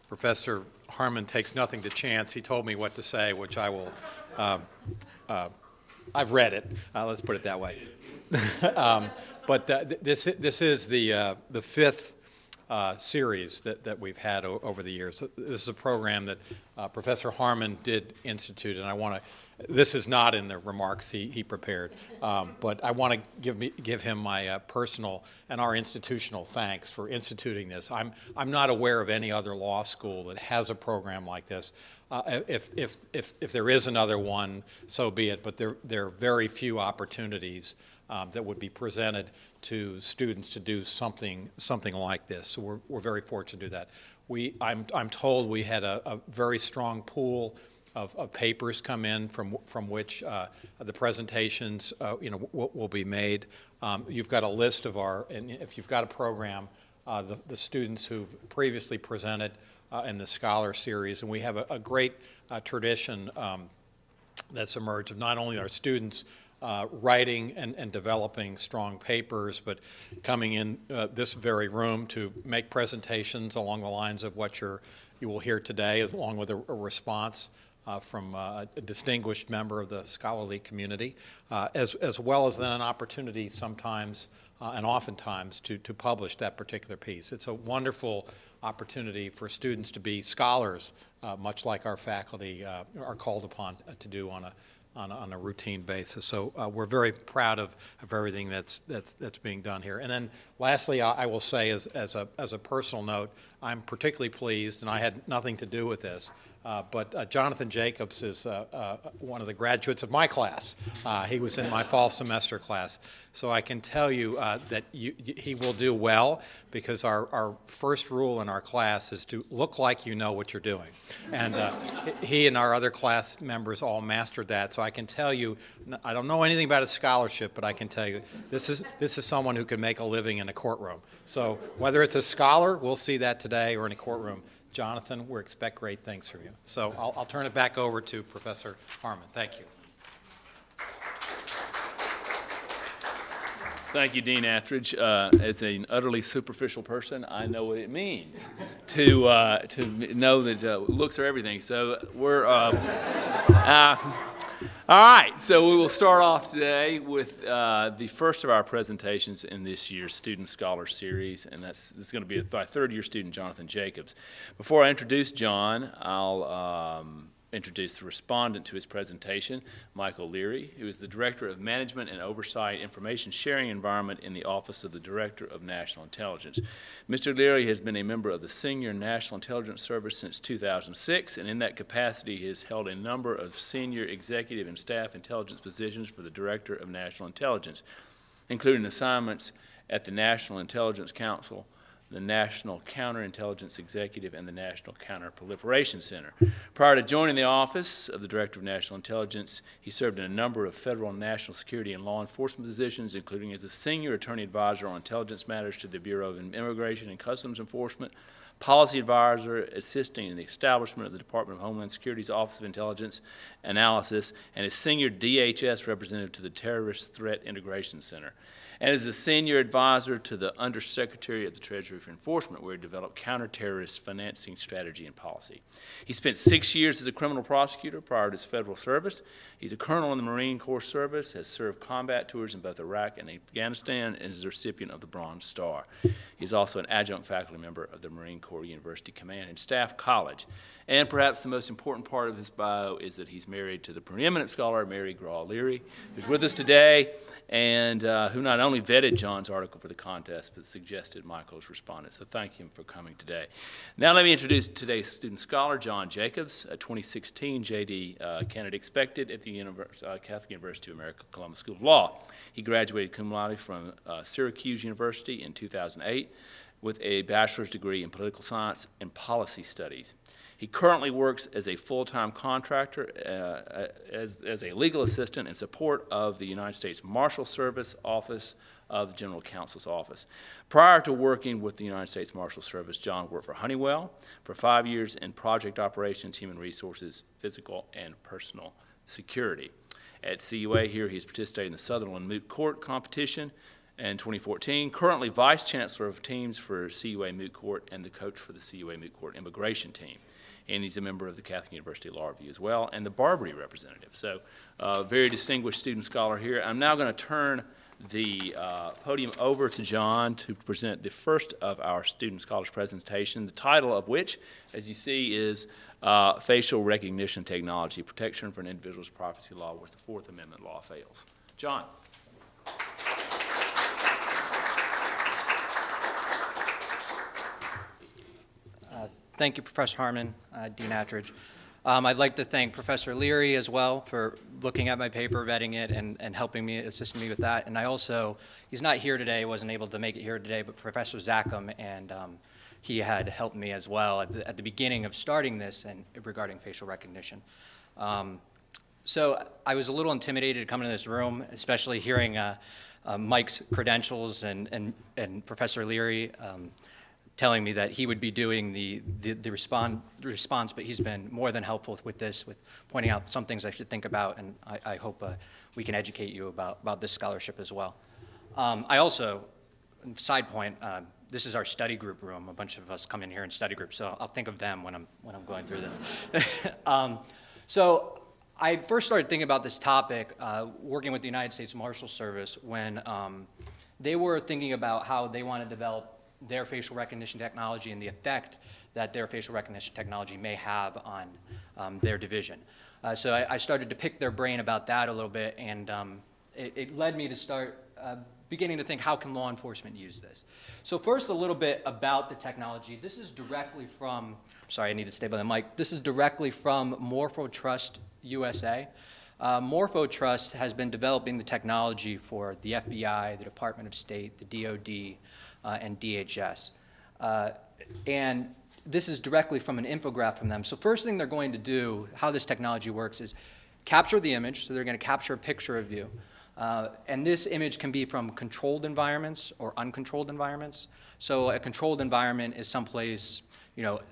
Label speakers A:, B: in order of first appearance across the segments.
A: Professor Harmon takes nothing to chance. He told me what to say, which I will, I've read it, let's put it that way. But this is the fifth series that we've had over the years. So this is a program that Professor Harmon did institute, and I want to, this is not in the remarks he prepared, but I want to give him my personal and our institutional thanks for instituting this. I'm not aware of any other law school that has a program like this. If there is another one, so be it, but there are very few opportunities that would be presented to students to do something like this. So we're very fortunate to do that. I'm told we had a very strong pool of papers come in from which the presentations will be made. You've got a list of and if you've got a program, the students who've previously presented in the Scholar Series, and we have a great tradition that's emerged of not only our students writing and developing strong papers, but coming in this very room to make presentations along the lines of what you will hear today, along with a response from a distinguished member of the scholarly community, as well as then an opportunity sometimes and oftentimes to publish that particular piece. It's a wonderful opportunity for students to be scholars, much like our faculty are called upon to do on a routine basis. So we're very proud of everything that's being done here. And then lastly, I will say as a personal note, I'm particularly pleased, and I had nothing to do with this, but Jonathan Jacobs is one of the graduates of my class. He was in my fall semester class. So I can tell you that he will do well, because our first rule in our class is to look like you know what you're doing. And he and our other class members all mastered that. So I can tell you, I don't know anything about his scholarship, but I can tell you this is someone who can make a living in a courtroom. So whether it's a scholar, we'll see that today, or in a courtroom, Jonathan, we expect great things from you. So I'll turn it back over to Professor Harmon. Thank you.
B: Thank you, Dean Attridge. As an utterly superficial person, I know what it means to know that looks are everything. So we're all right. So we will start off today with the first of our presentations in this year's Student Scholar Series, and this is going to be by third-year student Jonathan Jacobs. Before I introduce John, I'll introduce the respondent to his presentation, Michael Leary, who is the Director of Management and Oversight Information Sharing Environment in the Office of the Director of National Intelligence. Mr. Leary has been a member of the Senior National Intelligence Service since 2006, and in that capacity he has held a number of senior executive and staff intelligence positions for the Director of National Intelligence, including assignments at the National Intelligence Council, the National Counterintelligence Executive, and the National Counterproliferation Center. Prior to joining the Office of the Director of National Intelligence, he served in a number of federal and national security and law enforcement positions, including as a Senior Attorney Advisor on Intelligence Matters to the Bureau of Immigration and Customs Enforcement, Policy Advisor assisting in the establishment of the Department of Homeland Security's Office of Intelligence Analysis, and as Senior DHS Representative to the Terrorist Threat Integration Center, and as a Senior Advisor to the Undersecretary of the Treasury for Enforcement, where he developed counter-terrorist financing strategy and policy. He spent 6 years as a criminal prosecutor prior to his federal service. He's a colonel in the Marine Corps service, has served combat tours in both Iraq and Afghanistan, and is the recipient of the Bronze Star. He's also an adjunct faculty member of the Marine Corps University Command and Staff College. And perhaps the most important part of his bio is that he's married to the preeminent scholar, Mary Graw Leary, who's with us today, and who not only vetted John's article for the contest, but suggested Michael's respondent. So thank him for coming today. Now let me introduce today's student scholar, John Jacobs, a 2016 JD candidate expected at the Catholic University of America, Columbus School of Law. He graduated cum laude from Syracuse University in 2008 with a bachelor's degree in political science and policy studies. He currently works as a full-time contractor as a legal assistant in support of the United States Marshal Service Office of the General Counsel's Office. Prior to working with the United States Marshal Service, John worked for Honeywell for 5 years in project operations, human resources, physical, and personal security. At CUA here, he's participated in the Sutherland Moot Court competition, in 2014, currently Vice Chancellor of teams for CUA Moot Court and the coach for the CUA Moot Court immigration team. And he's a member of the Catholic University Law Review as well, and the Barbary representative. So very distinguished student scholar here. I'm now going to turn the podium over to John to present the first of our student scholars presentation, the title of which, as you see, is Facial Recognition Technology, Protection for an Individual's Privacy Law where the Fourth Amendment law fails. John.
C: Thank you, Professor Harmon, Dean Attridge. I'd like to thank Professor Leary as well for looking at my paper, vetting it, and helping me, assisting me with that. And I also, he's not here today, wasn't able to make it here today, but Professor Zackham, and he had helped me as well at the beginning of starting this and regarding facial recognition. So I was a little intimidated to come into this room, especially hearing Mike's credentials and Professor Leary telling me that he would be doing the response, but he's been more than helpful with this, with pointing out some things I should think about, and I hope we can educate you about this scholarship as well. I also, side point, this is our study group room. A bunch of us come in here in study groups, so I'll think of them when I'm going through this. So I first started thinking about this topic working with the United States Marshal Service when they were thinking about how they want to develop their facial recognition technology and the effect that their facial recognition technology may have on their division. So I started to pick their brain about that a little bit, and it led me to start beginning to think, how can law enforcement use this? So first, a little bit about the technology. This is directly from, sorry, I need to stay by the mic. This is directly from MorphoTrust USA. MorphoTrust has been developing the technology for the FBI, the Department of State, the DoD, and DHS. And this is directly from an infograph from them. So first thing they're going to do, how this technology works, is capture the image. So they're going to capture a picture of you. And this image can be from controlled environments or uncontrolled environments. So a controlled environment is someplace,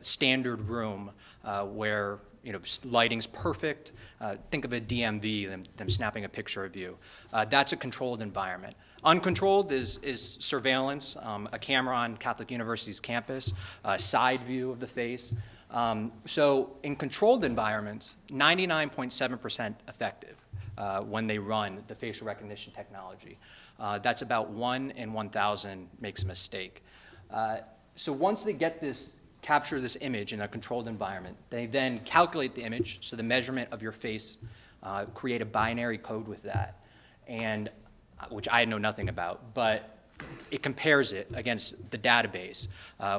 C: standard room where lighting's perfect. Think of a DMV, them snapping a picture of you. That's a controlled environment. Uncontrolled is surveillance, a camera on Catholic University's campus, a side view of the face. So in controlled environments, 99.7% effective when they run the facial recognition technology. That's about 1 in 1,000 makes a mistake. So once they get this, capture this image in a controlled environment, they then calculate the image, so the measurement of your face, create a binary code with that, and which I know nothing about, but it compares it against the database,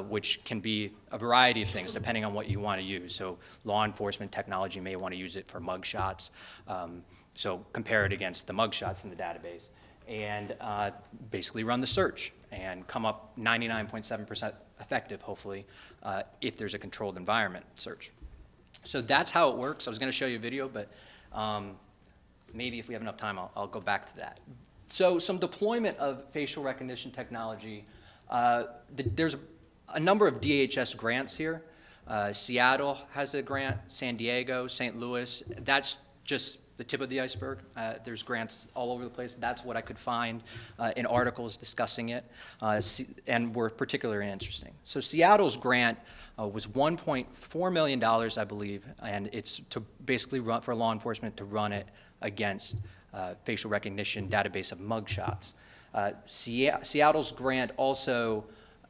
C: which can be a variety of things depending on what you want to use. So law enforcement technology may want to use it for mugshots, so compare it against the mugshots in the database, and basically run the search and come up 99.7% effective, hopefully, if there's a controlled environment search. So that's how it works. I was going to show you a video, but maybe if we have enough time, I'll go back to that. So some deployment of facial recognition technology. There's a number of DHS grants here. Seattle has a grant, San Diego, St. Louis. That's just the tip of the iceberg. There's grants all over the place. That's what I could find in articles discussing it, and were particularly interesting. So Seattle's grant was $1.4 million, I believe, and it's to basically run for law enforcement to run it against facial recognition database of mugshots. Seattle's grant also,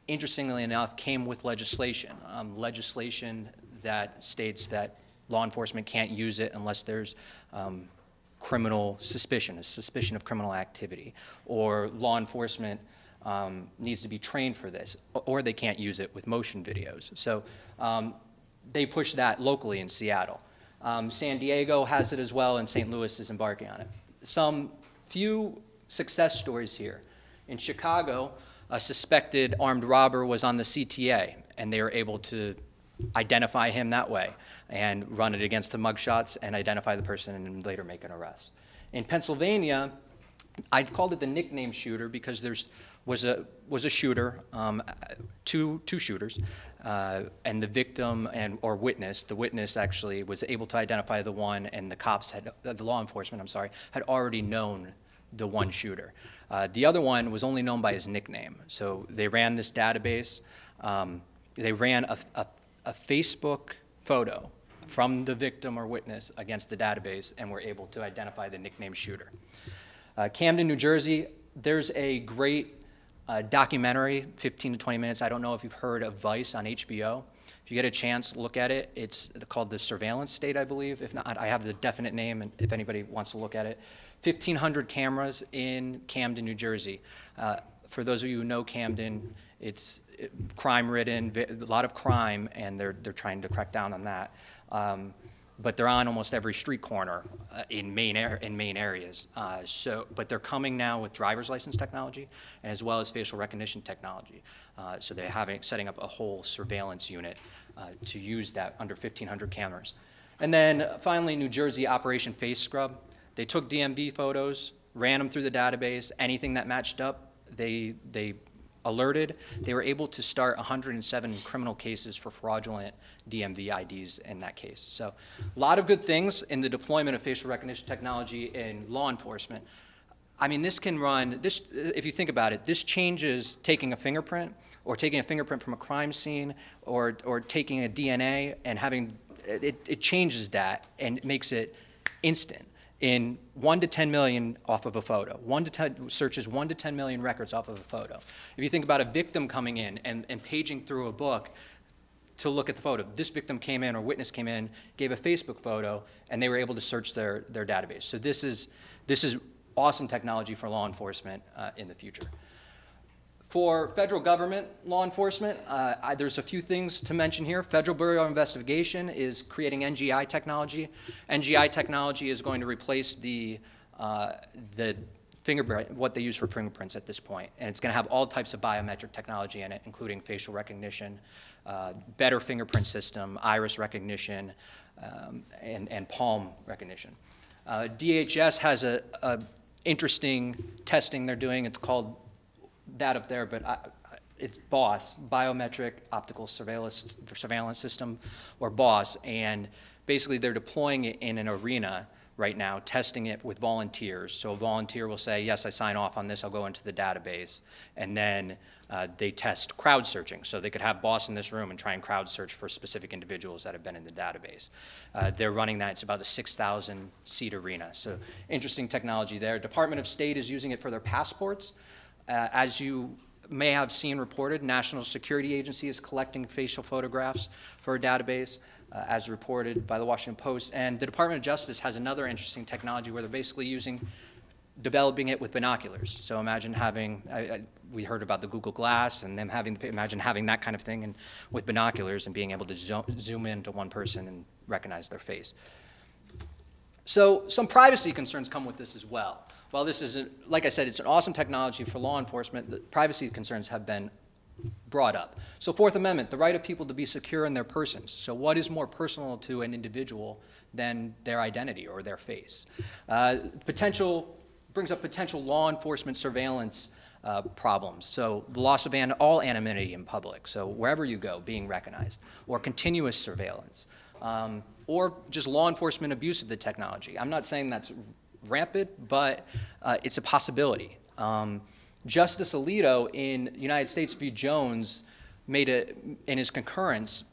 C: interestingly enough, came with legislation. Legislation that states that law enforcement can't use it unless there's criminal suspicion, a suspicion of criminal activity, or law enforcement needs to be trained for this, or they can't use it with motion videos. So they push that locally in Seattle. San Diego has it as well, and St. Louis is embarking on it. Some few success stories here. In Chicago, a suspected armed robber was on the CTA, and they were able to identify him that way and run it against the mugshots and identify the person and later make an arrest. In Pennsylvania, I called it the nickname shooter because there was a shooter, two shooters, and the victim or witness, the witness actually was able to identify the one, and the cops the law enforcement, had already known the one shooter. The other one was only known by his nickname. So they ran this database. They ran a Facebook photo from the victim or witness against the database and were able to identify the nickname shooter. Camden, New Jersey, there's a great documentary, 15 to 20 minutes. I don't know if you've heard of Vice on HBO. If you get a chance, look at it. It's called The Surveillance State, I believe. If not, I have the definite name, and if anybody wants to look at it. 1,500 cameras in Camden, New Jersey. For those of you who know Camden, it's crime-ridden, a lot of crime, and they're trying to crack down on that. But they're on almost every street corner in main areas. But they're coming now with driver's license technology, and as well as facial recognition technology. So they're setting up a whole surveillance unit to use that under 1,500 cameras. And then finally, New Jersey, Operation Face Scrub. They took DMV photos, ran them through the database. Anything that matched up, they alerted. They were able to start 107 criminal cases for fraudulent DMV IDs in that case. So a lot of good things in the deployment of facial recognition technology in law enforcement. I mean, this can run, if you think about it, this changes taking a fingerprint or taking a fingerprint from a crime scene or taking a DNA and having, it changes that and makes it instant. In 1 to 10 million off of a photo. 1 to 10 searches, 1 to 10 million records off of a photo. If you think about a victim coming in and paging through a book to look at the photo, this victim came in or witness came in, gave a Facebook photo, and they were able to search their database. So this is awesome technology for law enforcement in the future. For federal government law enforcement, there's a few things to mention here. Federal Bureau of Investigation is creating NGI technology. NGI technology is going to replace the fingerprint, what they use for fingerprints at this point. And it's going to have all types of biometric technology in it, including facial recognition, better fingerprint system, iris recognition, and palm recognition. DHS has a interesting testing they're doing. It's called that up there, but it's BOSS, Biometric Optical Surveillance System, or BOSS, and basically they're deploying it in an arena right now, testing it with volunteers. So a volunteer will say, yes, I sign off on this, I'll go into the database, and then they test crowd searching. So they could have BOSS in this room and try and crowd search for specific individuals that have been in the database. They're running that, it's about a 6,000 seat arena. So interesting technology there. Department of State is using it for their passports. As you may have seen reported, National Security Agency is collecting facial photographs for a database, as reported by the Washington Post. And the Department of Justice has another interesting technology where they're basically developing it with binoculars. So imagine having, we heard about the Google Glass and them imagine having that kind of thing with binoculars and being able to zoom into one person and recognize their face. So some privacy concerns come with this as well. While this is, like I said, it's an awesome technology for law enforcement, the privacy concerns have been brought up. So Fourth Amendment, the right of people to be secure in their persons. So what is more personal to an individual than their identity or their face? Brings up potential law enforcement surveillance problems. So the loss of all anonymity in public. So wherever you go, being recognized, or continuous surveillance, or just law enforcement abuse of the technology. I'm not saying that's rampant, but it's a possibility. Justice Alito in United States v. Jones in his concurrence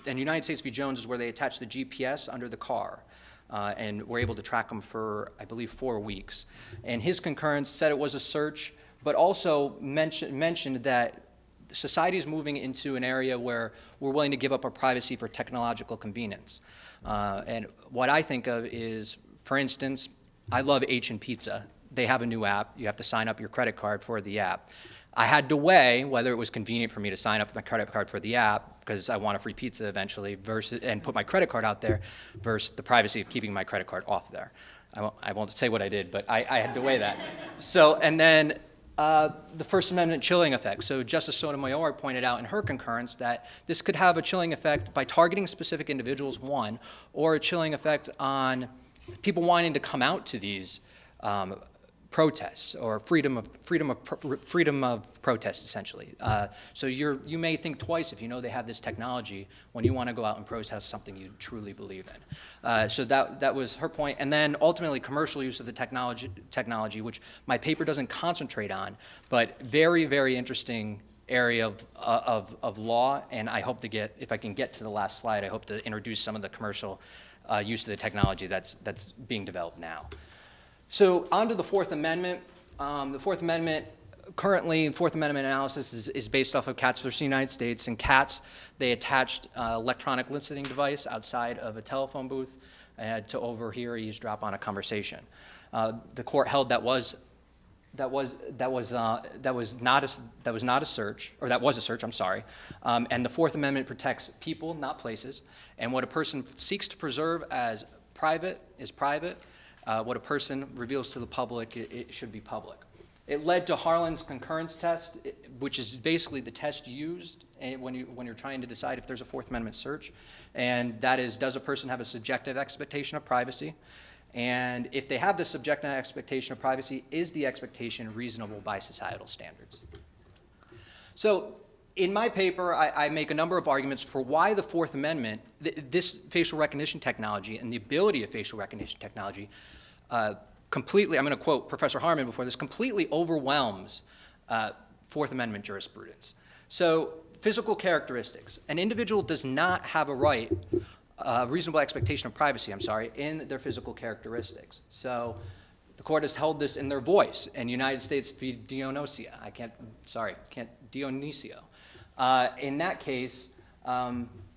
C: and United States v. Jones is where they attached the GPS under the car and were able to track them for, I believe, 4 weeks. And his concurrence said it was a search, but also mentioned that society is moving into an area where we're willing to give up our privacy for technological convenience. And what I think of is, for instance, I love H&M Pizza. They have a new app. You have to sign up your credit card for the app. I had to weigh whether it was convenient for me to sign up my credit card for the app because I want a free pizza eventually and put my credit card out there versus the privacy of keeping my credit card off there. I won't say what I did, but I had to weigh that. So, and then the First Amendment chilling effect. So Justice Sotomayor pointed out in her concurrence that this could have a chilling effect by targeting specific individuals, one, or a chilling effect on people wanting to come out to these protests or freedom of protest, essentially. So you may think twice if you know they have this technology when you want to go out and protest something you truly believe in. So that was her point. And then ultimately commercial use of the technology, which my paper doesn't concentrate on, but very, very interesting area of law. And I hope to get, if I can get to the last slide, I hope to introduce some of the commercial use of the technology that's being developed now. So on to the Fourth Amendment. The Fourth Amendment, currently, the Fourth Amendment analysis is based off of Katz versus the United States. In Katz, they attached electronic listening device outside of a telephone booth to overhear or eavesdrop on a conversation. The court held that was not a search, or that was a search, I'm sorry. And the Fourth Amendment protects people, not places. And what a person seeks to preserve as private is private. What a person reveals to the public, it should be public. It led to Harlan's concurrence test, which is basically the test used when you're trying to decide if there's a Fourth Amendment search. And that is, does a person have a subjective expectation of privacy? And if they have the subjective expectation of privacy, is the expectation reasonable by societal standards? So in my paper, I make a number of arguments for why the Fourth Amendment, this facial recognition technology and the ability of facial recognition technology completely, I'm going to quote Professor Harmon before this, completely overwhelms Fourth Amendment jurisprudence. So physical characteristics. An individual does not have a right, reasonable expectation of privacy, in their physical characteristics. So the court has held this in their voice in United States v. Dionisio. Dionisio. In that case,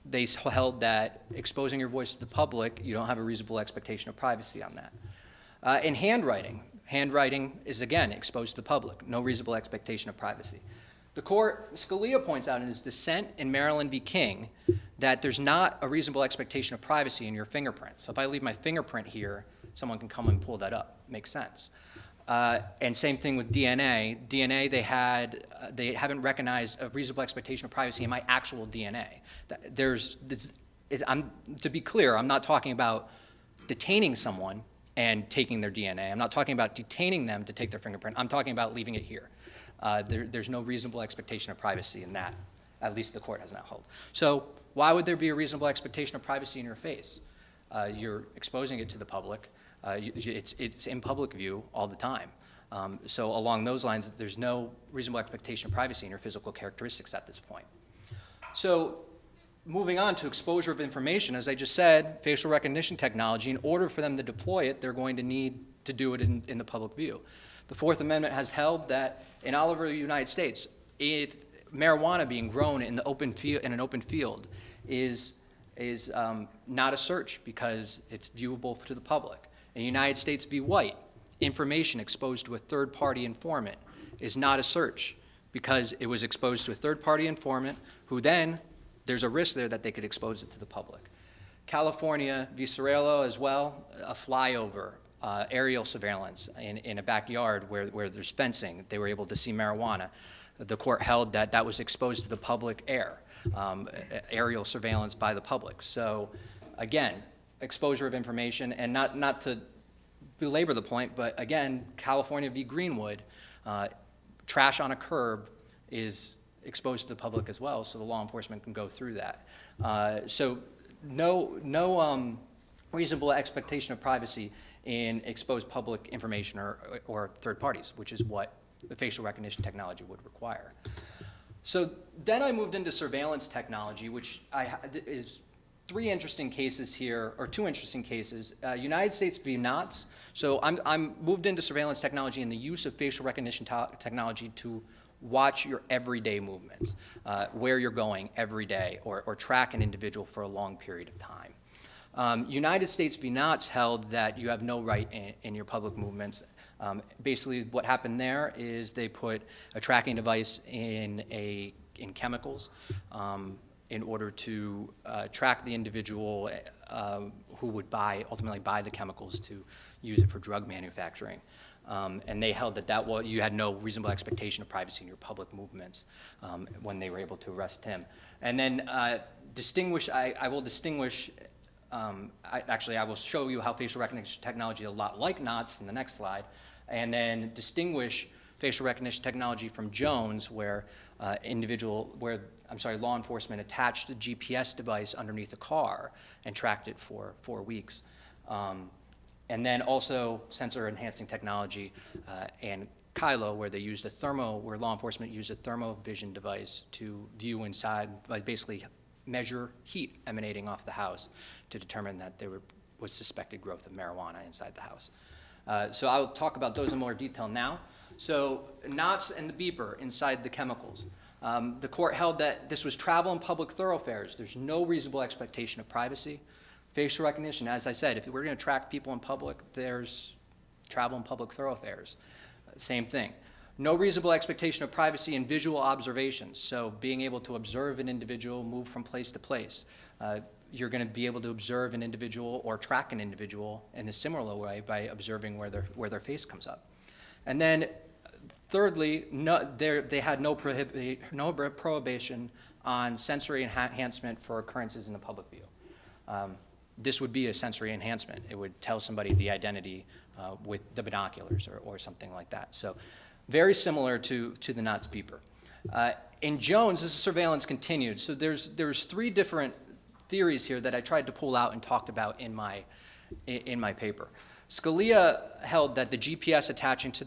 C: they held that exposing your voice to the public, you don't have a reasonable expectation of privacy on that. In handwriting is, again, exposed to the public, no reasonable expectation of privacy. The court, Scalia points out in his dissent in Maryland v. King that there's not a reasonable expectation of privacy in your fingerprints. So if I leave my fingerprint here, someone can come and pull that up. Makes sense. And same thing with DNA. DNA, they haven't recognized a reasonable expectation of privacy in my actual DNA. To be clear, I'm not talking about detaining someone and taking their DNA. I'm not talking about detaining them to take their fingerprint. I'm talking about leaving it here. There's no reasonable expectation of privacy in that. At least the court has not held. So why would there be a reasonable expectation of privacy in your face? You're exposing it to the public. It's in public view all the time. So along those lines, there's no reasonable expectation of privacy in your physical characteristics at this point. So moving on to exposure of information, as I just said, facial recognition technology, in order for them to deploy it, they're going to need to do it in the public view. The Fourth Amendment has held that in all over the United States, if marijuana being grown in an open field is not a search because it's viewable to the public. In the United States v. White, information exposed to a third-party informant is not a search because it was exposed to a third-party informant who then, there's a risk there that they could expose it to the public. California v. Cerello as well, a flyover, aerial surveillance in a backyard where there's fencing, they were able to see marijuana. The court held that that was exposed to the public air, aerial surveillance by the public. So again, exposure of information, and not to belabor the point, but again, California v. Greenwood, trash on a curb is exposed to the public as well, so the law enforcement can go through that. So no reasonable expectation of privacy in exposed public information or third parties, which is what the facial recognition technology would require. So then I moved into surveillance technology, which is three interesting cases here, or two interesting cases. United States v. Knotts. So I'm moved into surveillance technology and the use of facial recognition technology to watch your everyday movements, where you're going every day, or track an individual for a long period of time. United States v. Knotts held that you have no right in your public movements. Basically, what happened there is they put a tracking device in chemicals in order to track the individual who would ultimately buy the chemicals to use it for drug manufacturing. And they held that you had no reasonable expectation of privacy in your public movements when they were able to arrest him. And then I will show you how facial recognition technology is a lot like Knotts in the next slide. and then distinguish facial recognition technology from Jones, where law enforcement attached a GPS device underneath a car and tracked it for 4 weeks. And then also sensor enhancing technology and Kylo, where where law enforcement used a thermovision device to view inside, basically measure heat emanating off the house to determine that there was suspected growth of marijuana inside the house. So I'll talk about those in more detail now. So knots and the beeper inside the chemicals. The court held that this was travel in public thoroughfares. There's no reasonable expectation of privacy. Facial recognition, as I said, if we're going to track people in public, there's travel in public thoroughfares. Same thing. No reasonable expectation of privacy in visual observations. So being able to observe an individual move from place to place. You're going to be able to observe an individual or track an individual in a similar way by observing where their face comes up. And then thirdly, they had no prohibition on sensory enhancement for occurrences in the public view. This would be a sensory enhancement. It would tell somebody the identity with the binoculars or something like that. So very similar to the knots beeper. In Jones, this is surveillance continued. So there's 3 different theories here that I tried to pull out and talked about in my paper. Scalia held that the GPS attaching to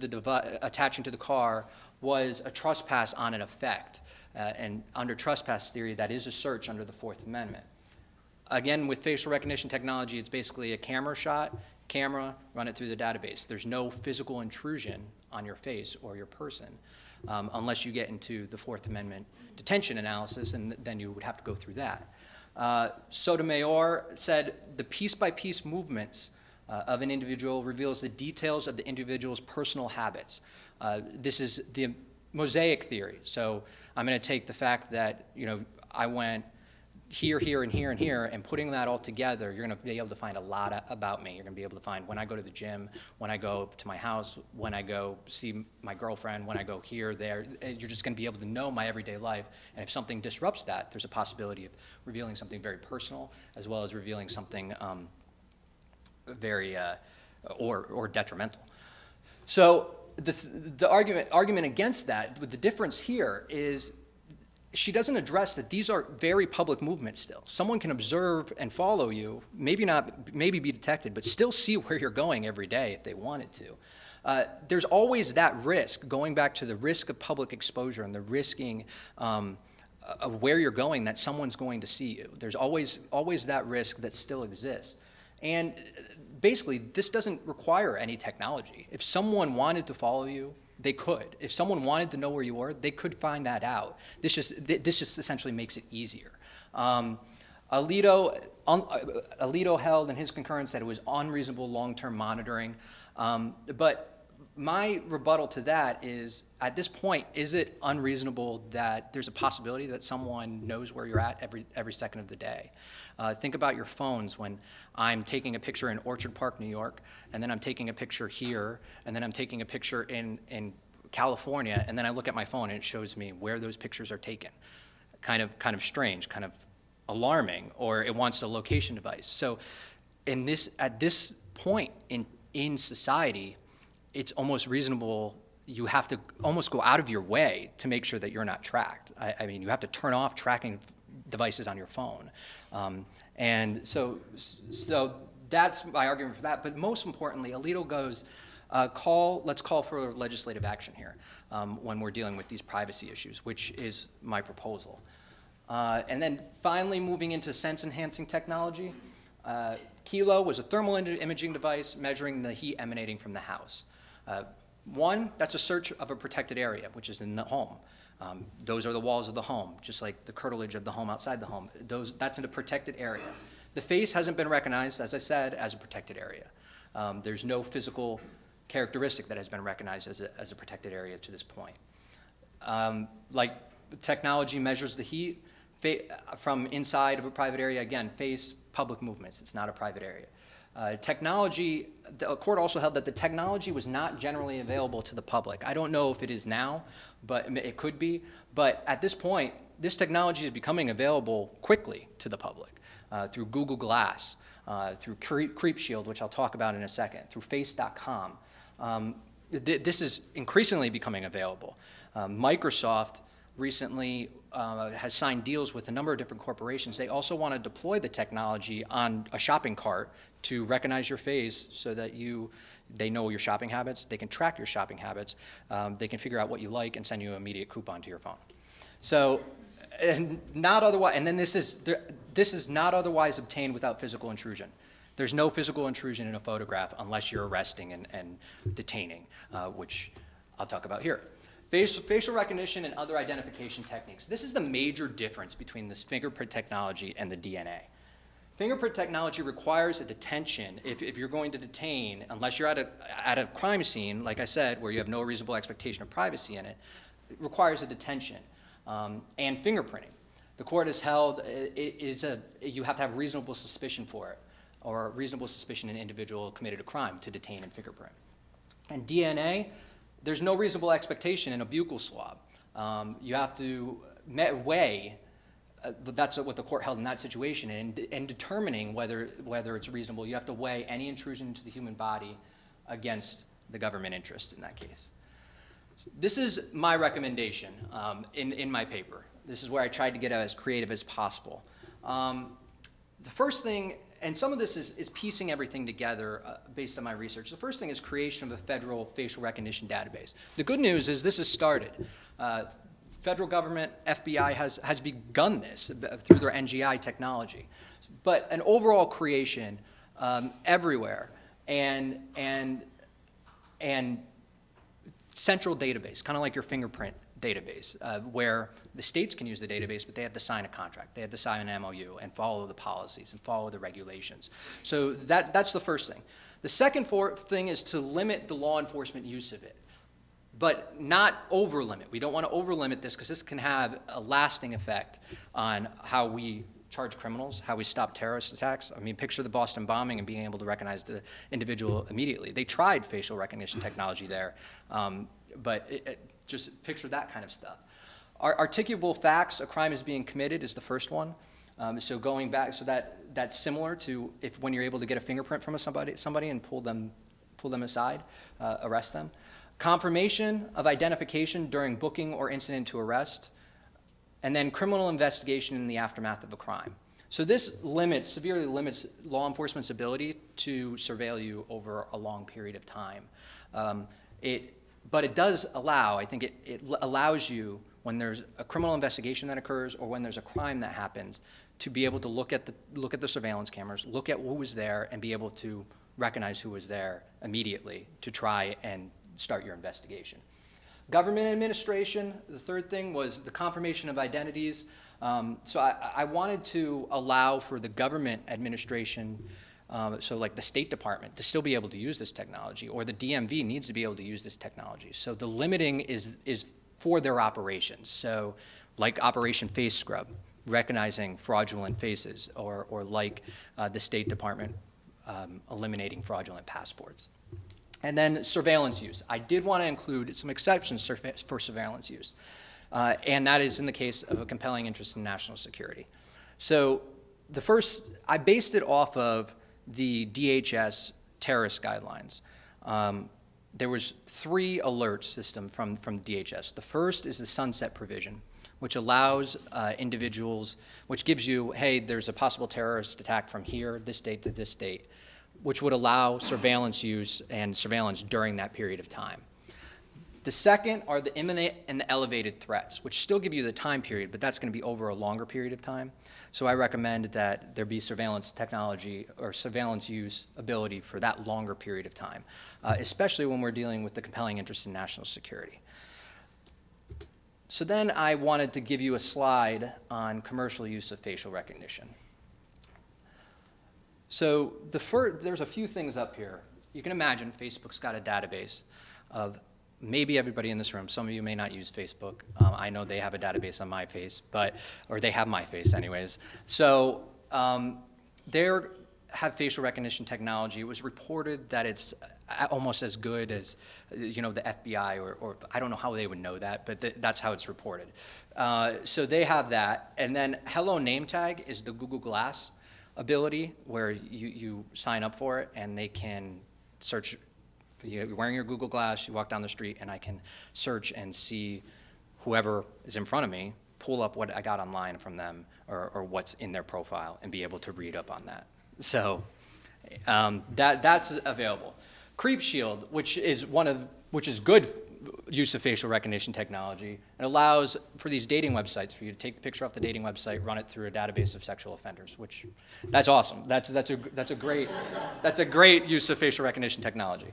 C: the car was a trespass on an effect. And under trespass theory, that is a search under the Fourth Amendment. Again, with facial recognition technology, it's basically a camera, run it through the database. There's no physical intrusion on your face or your person unless you get into the Fourth Amendment detention analysis, and then you would have to go through that. Sotomayor said the piece-by-piece movements of an individual reveals the details of the individual's personal habits. This is the mosaic theory. So I'm going to take the fact that I went here, here, and here, and here, and putting that all together, you're going to be able to find a lot about me. You're going to be able to find when I go to the gym, when I go to my house, when I go see my girlfriend, when I go here, there. You're just going to be able to know my everyday life. And if something disrupts that, there's a possibility of revealing something very personal, as well as revealing something very or detrimental. So the argument against that, the difference here is she doesn't address that these are very public movements still. Someone can observe and follow you, maybe be detected, but still see where you're going every day if they wanted to. There's always that risk, going back to the risk of public exposure and the risking of where you're going, that someone's going to see you. There's always that risk that still exists. And basically, this doesn't require any technology. If someone wanted to follow you, they could. If someone wanted to know where you were, they could find that out. This just essentially makes it easier. Alito held in his concurrence that it was unreasonable long-term monitoring. But my rebuttal to that is, at this point, is it unreasonable that there's a possibility that someone knows where you're at every second of the day? Think about your phones when I'm taking a picture in Orchard Park, New York, and then I'm taking a picture here, and then I'm taking a picture in California, and then I look at my phone and it shows me where those pictures are taken. Kind of strange, kind of alarming, or it wants a location device. So at this point in society, it's almost reasonable. You have to almost go out of your way to make sure that you're not tracked. I mean, you have to turn off tracking devices on your phone. And so that's my argument for that. But most importantly, Alito goes, let's call for legislative action here when we're dealing with these privacy issues, which is my proposal. And then finally, moving into sense-enhancing technology, Kilo was a thermal imaging device measuring the heat emanating from the house. One, that's a search of a protected area, which is in the home. Those are the walls of the home, just like the curtilage of the home outside the home. That's in a protected area. The face hasn't been recognized, as I said, as a protected area. There's no physical characteristic that has been recognized as a protected area to this point. Like technology measures the heat from inside of a private area. Again, face, public movements. It's not a private area. Technology, the court also held that the technology was not generally available to the public. I don't know if it is now, but it could be. But at this point, this technology is becoming available quickly to the public through Google Glass, through Creep Shield, which I'll talk about in a second, through Face.com. this is increasingly becoming available. Microsoft recently has signed deals with a number of different corporations. They also want to deploy the technology on a shopping cart to recognize your face so that they know your shopping habits, they can track your shopping habits, they can figure out what you like and send you an immediate coupon to your phone. So, and not otherwise, and then this is not otherwise obtained without physical intrusion. There's no physical intrusion in a photograph unless you're arresting and detaining, which I'll talk about here. Facial recognition and other identification techniques. This is the major difference between this fingerprint technology and the DNA. Fingerprint technology requires a detention if you're going to detain, unless you're at a crime scene, like I said, where you have no reasonable expectation of privacy in it, it requires a detention and fingerprinting. The court has held you have to have reasonable suspicion for it, or reasonable suspicion an individual committed a crime to detain and fingerprint. And DNA, there's no reasonable expectation in a buccal swab. You have to weigh. That's what the court held in that situation. And in determining whether it's reasonable, you have to weigh any intrusion into the human body against the government interest in that case. This is my recommendation in my paper. This is where I tried to get as creative as possible. The first thing, and some of this is piecing everything together based on my research. The first thing is creation of a federal facial recognition database. The good news is this has started. Federal government, FBI has begun this through their NGI technology. But an overall creation everywhere and central database, kind of like your fingerprint database, where the states can use the database, but they have to sign a contract. They have to sign an MOU and follow the policies and follow the regulations. So that's the first thing. The second thing is to limit the law enforcement use of it, but not over-limit. We don't want to over-limit this because this can have a lasting effect on how we charge criminals, how we stop terrorist attacks. I mean, picture the Boston bombing and being able to recognize the individual immediately. They tried facial recognition technology there, but just picture that kind of stuff. Articulable facts, a crime is being committed, is the first one. So going back, so that's similar to when you're able to get a fingerprint from somebody and pull them aside, arrest them. Confirmation of identification during booking or incident to arrest, and then criminal investigation in the aftermath of a crime. So this severely limits law enforcement's ability to surveil you over a long period of time. But it does allow, I think it allows you, when there's a criminal investigation that occurs or when there's a crime that happens, to be able to look at the surveillance cameras, look at who was there, and be able to recognize who was there immediately to try and start your investigation. Government administration, the third thing was the confirmation of identities. So I wanted to allow for the government administration, so like the State Department, to still be able to use this technology, or the DMV needs to be able to use this technology. So the limiting is for their operations. So like Operation Face Scrub, recognizing fraudulent faces, or like the State Department eliminating fraudulent passports. And then surveillance use. I did want to include some exceptions for surveillance use, and that is in the case of a compelling interest in national security. So the first, I based it off of the DHS terrorist guidelines. There was 3 alert system from DHS. The first is the sunset provision, which allows individuals, which gives you, hey, there's a possible terrorist attack from here, this date to this date, which would allow surveillance use and surveillance during that period of time. The second are the imminent and the elevated threats, which still give you the time period, but that's going to be over a longer period of time. So I recommend that there be surveillance technology or surveillance use ability for that longer period of time, especially when we're dealing with the compelling interest in national security. So then I wanted to give you a slide on commercial use of facial recognition. So there's a few things up here. You can imagine Facebook's got a database of maybe everybody in this room. Some of you may not use Facebook. I know they have a database on my face, or they have my face anyways. So they have facial recognition technology. It was reported that it's almost as good as the FBI, or I don't know how they would know that, but that's how it's reported. So they have that. And then Hello Name Tag is the Google Glass ability, where you sign up for it and they can search You're wearing your Google Glass, you walk down the street, and I can search and see whoever is in front of me, pull up what I got online from them or what's in their profile and be able to read up on that. So that's available. Creep Shield, which is good use of facial recognition technology. It allows for these dating websites for you to take the picture off the dating website, run it through a database of sexual offenders, which that's awesome. That's a great use of facial recognition technology.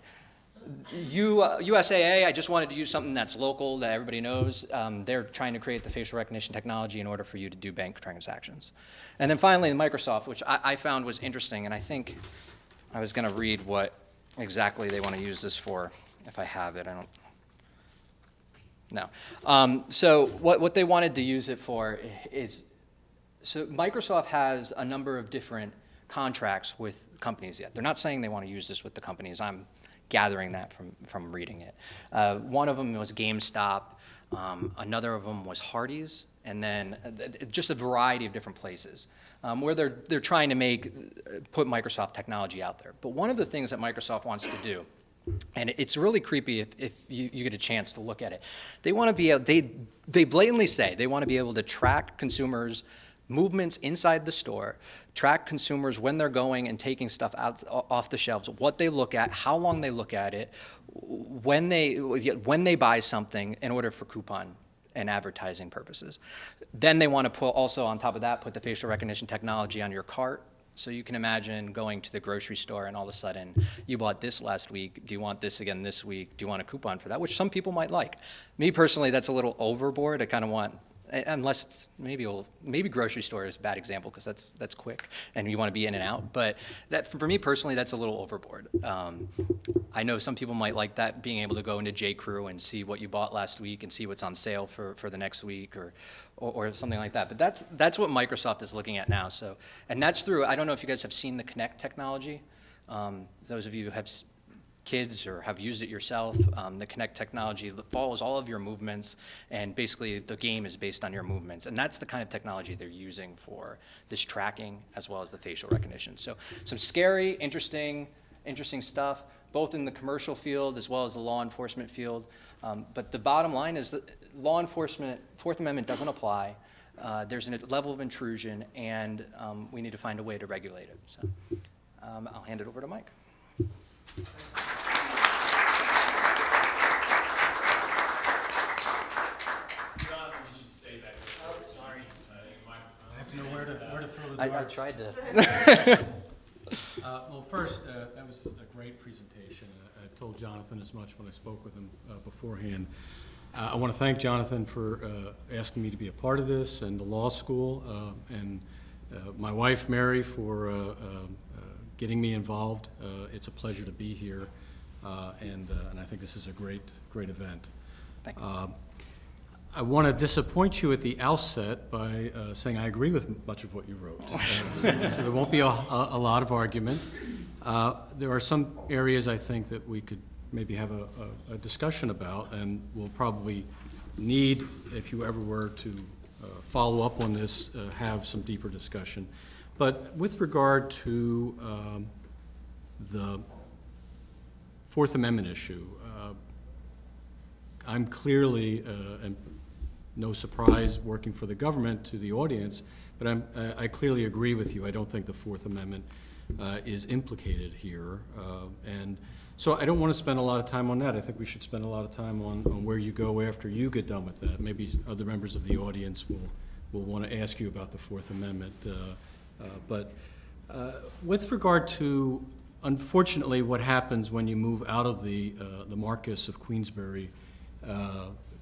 C: USAA, I just wanted to use something that's local, that everybody knows. They're trying to create the facial recognition technology in order for you to do bank transactions. And then finally, Microsoft, which I found was interesting, and I think I was going to read what exactly they want to use this for, if I have it. I don't. No. So what they wanted to use it for is, so Microsoft has a number of different contracts with companies yet. They're not saying they want to use this with the companies. I'm gathering that from reading it. One of them was GameStop, another of them was Hardee's, and then just a variety of different places where they're trying to put Microsoft technology out there. But one of the things that Microsoft wants to do, and it's really creepy if you get a chance to look at it, they want to be they blatantly say they want to be able to track consumers' movements inside the store, track consumers when they're going and taking stuff off the shelves, what they look at, how long they look at it, when they buy something in order for coupon and advertising purposes. Then they want to put also on top of that, put the facial recognition technology on your cart. So you can imagine going to the grocery store and all of a sudden you bought this last week. Do you want this again this week? Do you want a coupon for that? Which some people might like. Me personally, that's a little overboard. I kind of want, unless it's maybe grocery store is a bad example because that's quick and you want to be in and out. But that for me personally, that's a little overboard. I know some people might like that, being able to go into J.Crew and see what you bought last week and see what's on sale for the next week or something like that. But that's what Microsoft is looking at now. So, and that's through, I don't know if you guys have seen the Kinect technology. Those of you who have kids or have used it yourself, the Kinect technology follows all of your movements, and basically the game is based on your movements. And that's the kind of technology they're using for this tracking as well as the facial recognition. So some scary, interesting stuff, both in the commercial field as well as the law enforcement field. But the bottom line is that law enforcement, Fourth Amendment doesn't apply. There's a level of intrusion, and we need to find a way to regulate it. So I'll hand it over to Mike.
D: I have to know where to throw the darts.
C: I tried to.
D: Well, first, that was a great presentation. I told Jonathan as much when I spoke with him beforehand. I want to thank Jonathan for asking me to be a part of this, and the law school, and my wife, Mary, for getting me involved. It's a pleasure to be here, and I think this is a great event.
C: Thank you.
D: I want to disappoint you at the outset by saying I agree with much of what you wrote. So there won't be a lot of argument. There are some areas I think that we could maybe have a discussion about, and we'll probably need, if you ever were to follow up on this, have some deeper discussion. But with regard to the Fourth Amendment issue, I'm clearly, and no surprise working for the government to the audience, but I clearly agree with you. I don't think the Fourth Amendment is implicated here. And so I don't want to spend a lot of time on that. I think we should spend a lot of time on where you go after you get done with that. Maybe other members of the audience will want to ask you about the Fourth Amendment. But with regard to, unfortunately, what happens when you move out of the Marcus of Queensberry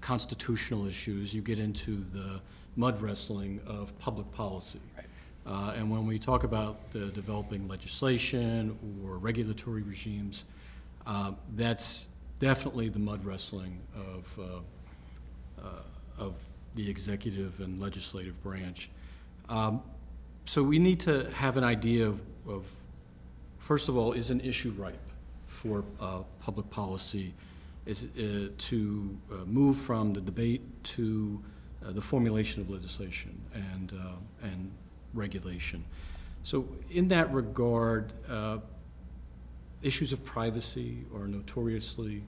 D: constitutional issues, you get into the mud wrestling of public policy. Right. And when we talk about developing legislation or regulatory regimes, that's definitely the mud wrestling of the executive and legislative branch. So we need to have an idea of first of all, is an issue ripe for public policy? Is to move from the debate to the formulation of legislation and regulation. So in that regard, issues of privacy are notoriously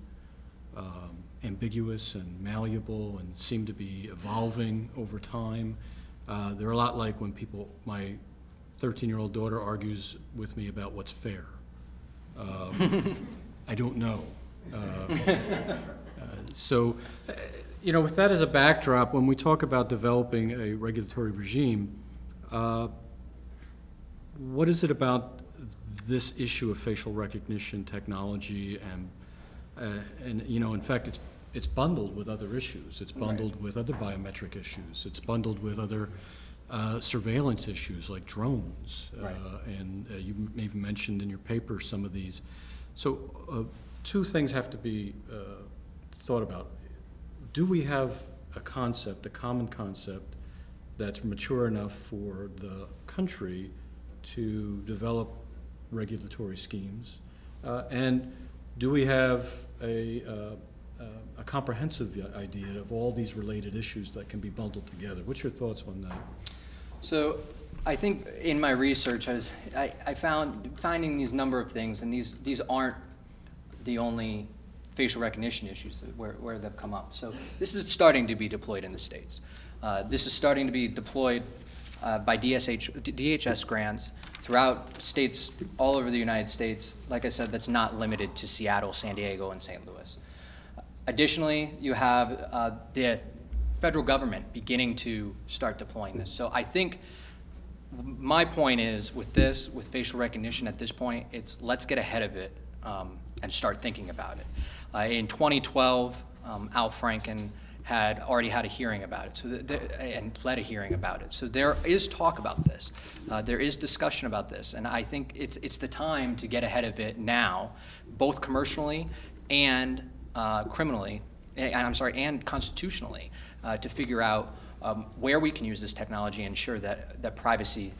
D: ambiguous and malleable and seem to be evolving over time. They're a lot like when my 13-year-old daughter argues with me about what's fair. I don't know. So, with that as a backdrop, when we talk about developing a regulatory regime, what is it about this issue of facial recognition technology and in fact, it's bundled with other issues. It's bundled with other biometric issues. It's bundled with other surveillance issues like drones. And you maybe mentioned in your paper some of these. So two things have to be thought about. Do we have a common concept that's mature enough for the country to develop regulatory schemes? And do we have a comprehensive idea of all these related issues that can be bundled together? What's your thoughts on that?
C: So I think in my research, I found finding these number of things, and these aren't the only facial recognition issues where they've come up. So this is starting to be deployed in the States. This is starting to be deployed by DHS grants throughout states all over the United States. Like I said, that's not limited to Seattle, San Diego, and St. Louis. Additionally, you have the federal government beginning to start deploying this. So I think my point is with facial recognition at this point, let's get ahead of it and start thinking about it. In 2012, Al Franken had already had a hearing about it, and led a hearing about it. So there is talk about this. There is discussion about this, and I think it's the time to get ahead of it now, both commercially and criminally, and constitutionally, to figure out where we can use this technology and ensure that privacy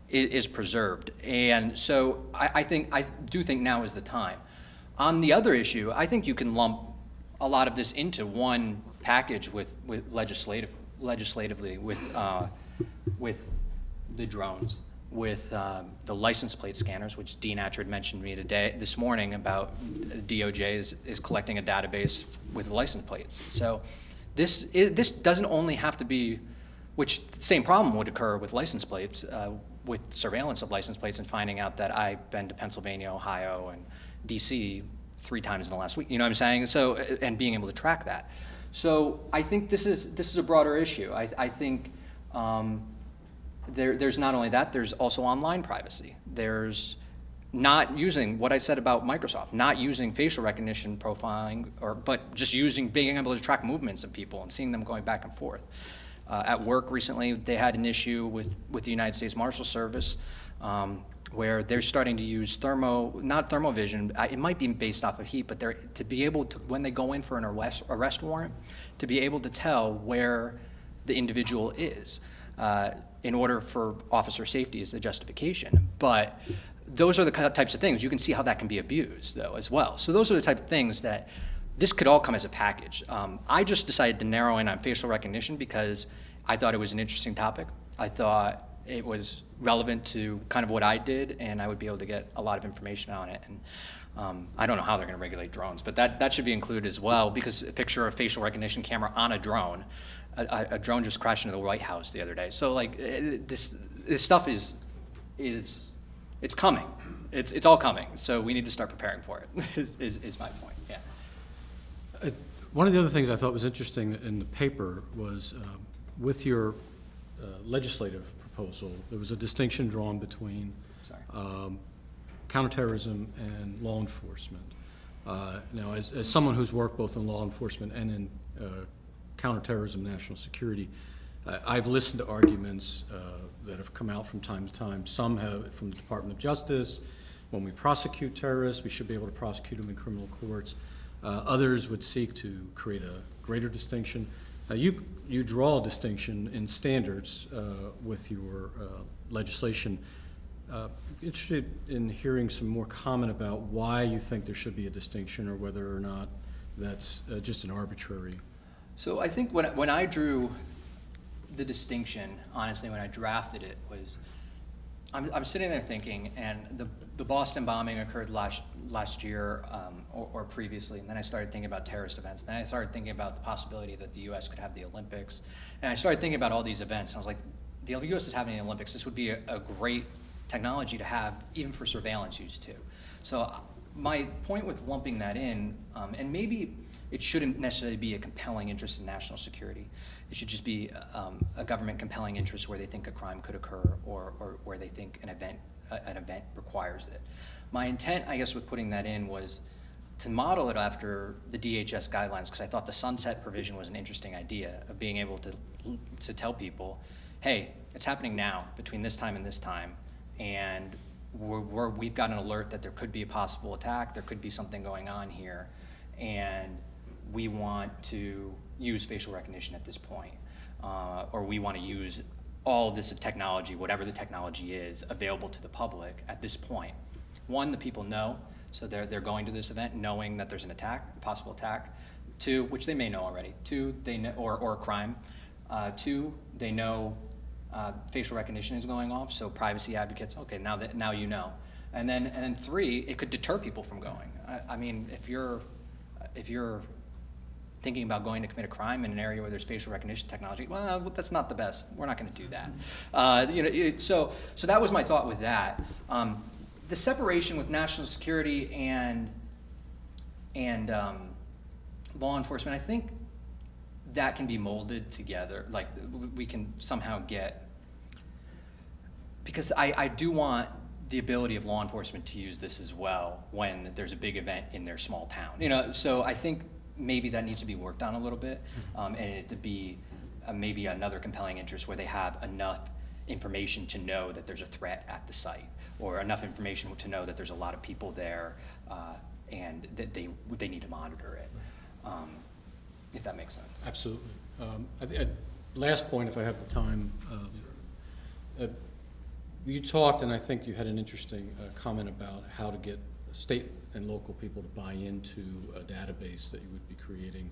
C: is preserved. And so I do think now is the time. On the other issue, I think you can lump a lot of this into one package with legislatively with the drones, with the license plate scanners, which Dean Attridge mentioned to me this morning about DOJ is collecting a database with license plates. So this doesn't only have to be, which the same problem would occur with license plates, with surveillance of license plates and finding out that I've been to Pennsylvania, Ohio, and DC 3 times in the last week. You know what I'm saying? So, and being able to track that. So I think this is a broader issue. I think there's not only that, there's also online privacy. There's not using what I said about Microsoft, not using facial recognition profiling, but just being able to track movements of people and seeing them going back and forth. At work recently, they had an issue with the United States Marshal Service where they're starting to use not thermovision, it might be based off of heat, but to be able to, when they go in for an arrest warrant, to be able to tell where the individual is in order for officer safety is the justification. But those are the types of things. You can see how that can be abused, though, as well. So those are the type of things that this could all come as a package. I just decided to narrow in on facial recognition because I thought it was an interesting topic. I thought it was relevant to kind of what I did, and I would be able to get a lot of information on it. And I don't know how they're going to regulate drones, but that should be included as well, because a picture of a facial recognition camera on a drone, a drone just crashed into the White House the other day. So like this stuff is coming. It's all coming. So we need to start preparing for it. is my point. Yeah.
D: One of the other things I thought was interesting in the paper was with your legislative proposal, there was a distinction drawn between counterterrorism and law enforcement. Now, as someone who's worked both in law enforcement and in counterterrorism, national security, I've listened to arguments that have come out from time to time. Some have from the Department of Justice. When we prosecute terrorists, we should be able to prosecute them in criminal courts. Others would seek to create a greater distinction. You draw a distinction in standards with your legislation. Interested in hearing some more comment about why you think there should be a distinction, or whether or not that's just an arbitrary.
C: So I think when I drew the distinction, honestly, when I drafted it, was I'm sitting there thinking, and the Boston bombing occurred last year or previously, and then I started thinking about terrorist events. Then I started thinking about the possibility that the U.S. could have the Olympics, and I started thinking about all these events. And I was like, the U.S. is having the Olympics. This would be a great technology to have, even for surveillance use too. So my point with lumping that in, and maybe it shouldn't necessarily be a compelling interest in national security. It should just be a government compelling interest where they think a crime could occur or where they think an event requires it. My intent, I guess, with putting that in was to model it after the DHS guidelines, because I thought the sunset provision was an interesting idea of being able to tell people, hey, it's happening now between this time and this time, and we've got an alert that there could be a possible attack, there could be something going on here, and we want to use facial recognition at this point, or we want to use all of this technology, whatever the technology is, available to the public at this point. One, the people know, so they're going to this event knowing that there's an attack, a possible attack. Two, which they may know already. Two, they know, or a crime. Two, they know facial recognition is going off, so privacy advocates, okay, now you know. And then three, it could deter people from going. I mean, if you're thinking about going to commit a crime in an area where there's facial recognition technology, well, that's not the best. We're not going to do that. So that was my thought with that. The separation with national security and law enforcement, I think that can be molded together. Like we can somehow get, because I do want the ability of law enforcement to use this as well when there's a big event in their small town. So I think maybe that needs to be worked on a little bit, and it to be maybe another compelling interest where they have enough information to know that there's a threat at the site, or enough information to know that there's a lot of people there, and that they need to monitor it, if that makes sense.
D: Absolutely. Last point, if I have the time. You talked, and I think you had an interesting comment about how to get state and local people to buy into a database that you would be creating,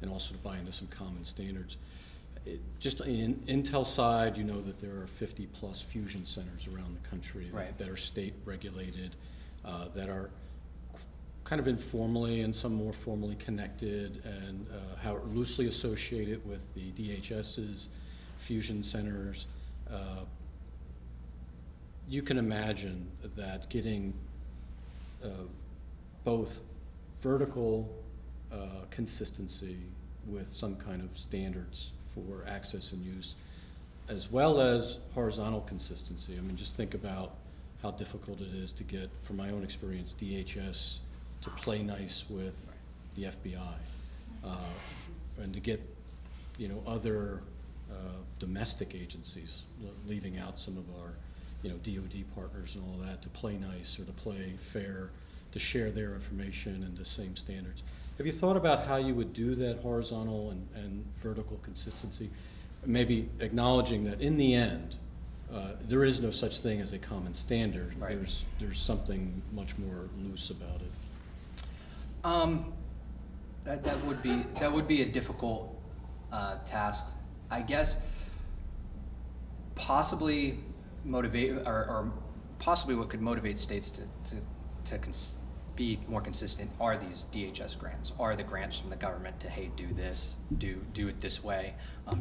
D: and also to buy into some common standards. Just in Intel side, you know that there are 50 plus fusion centers around the country that are state regulated, that are kind of informally and some more formally connected, and how loosely associated with the DHS's fusion centers. You can imagine that getting both vertical consistency with some kind of standards for access and use, as well as horizontal consistency. I mean, just think about how difficult it is to get, from my own experience, DHS to play nice with the FBI, and to get, other domestic agencies, leaving out some of our, DOD partners and all that, to play nice or to play fair, to share their information and the same standards. Have you thought about how you would do that horizontal and vertical consistency? Maybe acknowledging that in the end, there is no such thing as a common standard.
C: Right.
D: There's something much more loose about it.
C: That would be a difficult task, I guess. Possibly motivate, or possibly what could motivate states to be more consistent are these DHS grants, are the grants from the government to, hey, do this, do it this way,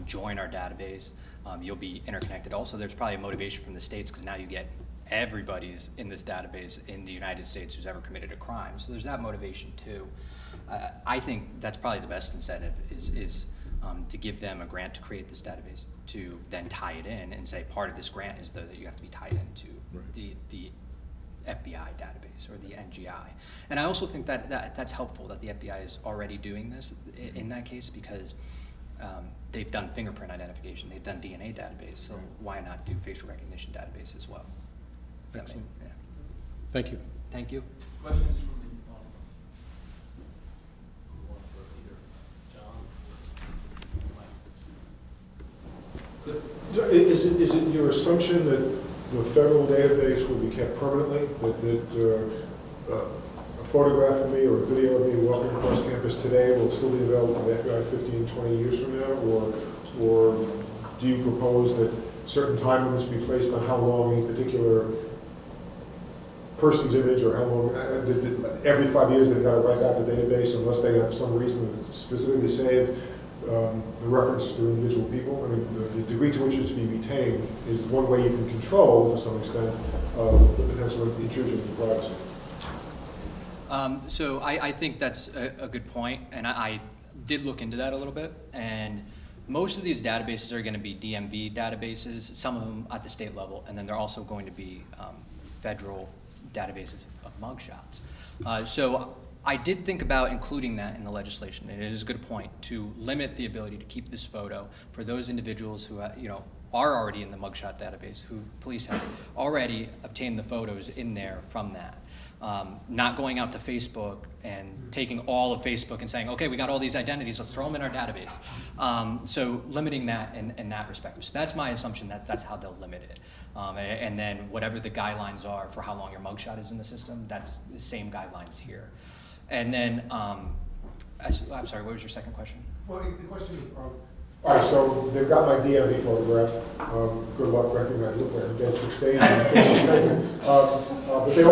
C: join our database, you'll be interconnected. Also, there's probably a motivation from the states, because now you get everybody's in this database in the United States who's ever committed a crime. So there's that motivation too. I think that's probably the best incentive is to give them a grant to create this database, to then tie it in and say part of this grant is that you have to be tied into the FBI database or the NGI. And I also think that's helpful that the FBI is already doing this in that case, because they've done fingerprint identification, they've done DNA database, so why not do facial recognition database as well?
D: Excellent. Thank you.
C: Thank you.
B: Questions from the audience?
E: Is it your assumption that the federal database will be kept permanently? That a photograph of me or a video of me walking across campus today will still be available to the FBI 15, 20 years from now? Or do you propose that certain time limits be placed on how long a particular person's image, or how long, every 5 years they've got to wipe out the database unless they have some reason to specifically save the references to individual people. I mean, the degree to which it's to be retained is one way you can control, to some extent, the potential intrusion into privacy.
C: So I think that's a good point, and I did look into that a little bit, and most of these databases are going to be DMV databases, some of them at the state level, and then they're also going to be federal databases of mugshots. So I did think about including that in the legislation, and it is a good point, to limit the ability to keep this photo for those individuals who are already in the mugshot database, who police have already obtained the photos in there from that. Not going out to Facebook and taking all of Facebook and saying, okay, we got all these identities, let's throw them in our database. So limiting that in that respect. So that's my assumption, that that's how they'll limit it. And then whatever the guidelines are for how long your mugshot is in the system, that's the same guidelines here. And then, I'm sorry, what was your second question?
E: Well, the question is, all right, so they've got my DMV photograph. Good luck recognizing it at 6 days. But they've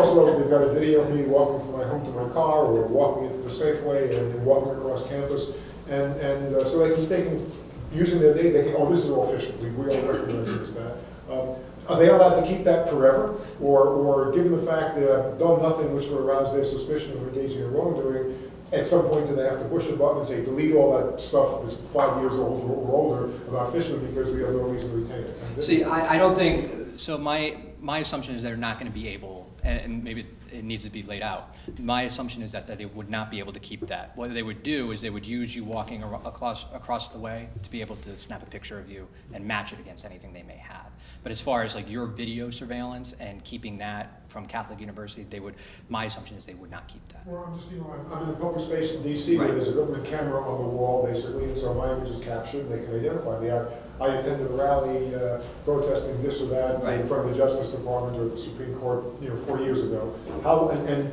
E: got a video of me walking from my home to my car, or walking into the Safeway, and walking across campus. And so they can, using their data, they can, oh, this is all phishing. We all recognize it as that. Are they allowed to keep that forever? Or given the fact that I've done nothing which would arouse their suspicion of engaging in wrongdoing, at some point do they have to push a button and say, delete all that stuff that's 5 years old or older about phishing, because we have no reason to retain it?
C: See, I don't think, so my assumption is they're not going to be able, and maybe it needs to be laid out. My assumption is that they would not be able to keep that. What they would do is they would use you walking across the way to be able to snap a picture of you and match it against anything they may have. But as far as like your video surveillance and keeping that from Catholic University, my assumption is they would not keep that.
E: Well, I'm just, I'm in a public space in DC where there's a government camera on the wall, basically, and so my image is captured, they can identify me. I attended a rally protesting this or that in front of the Justice Department or the Supreme Court, 4 years ago. And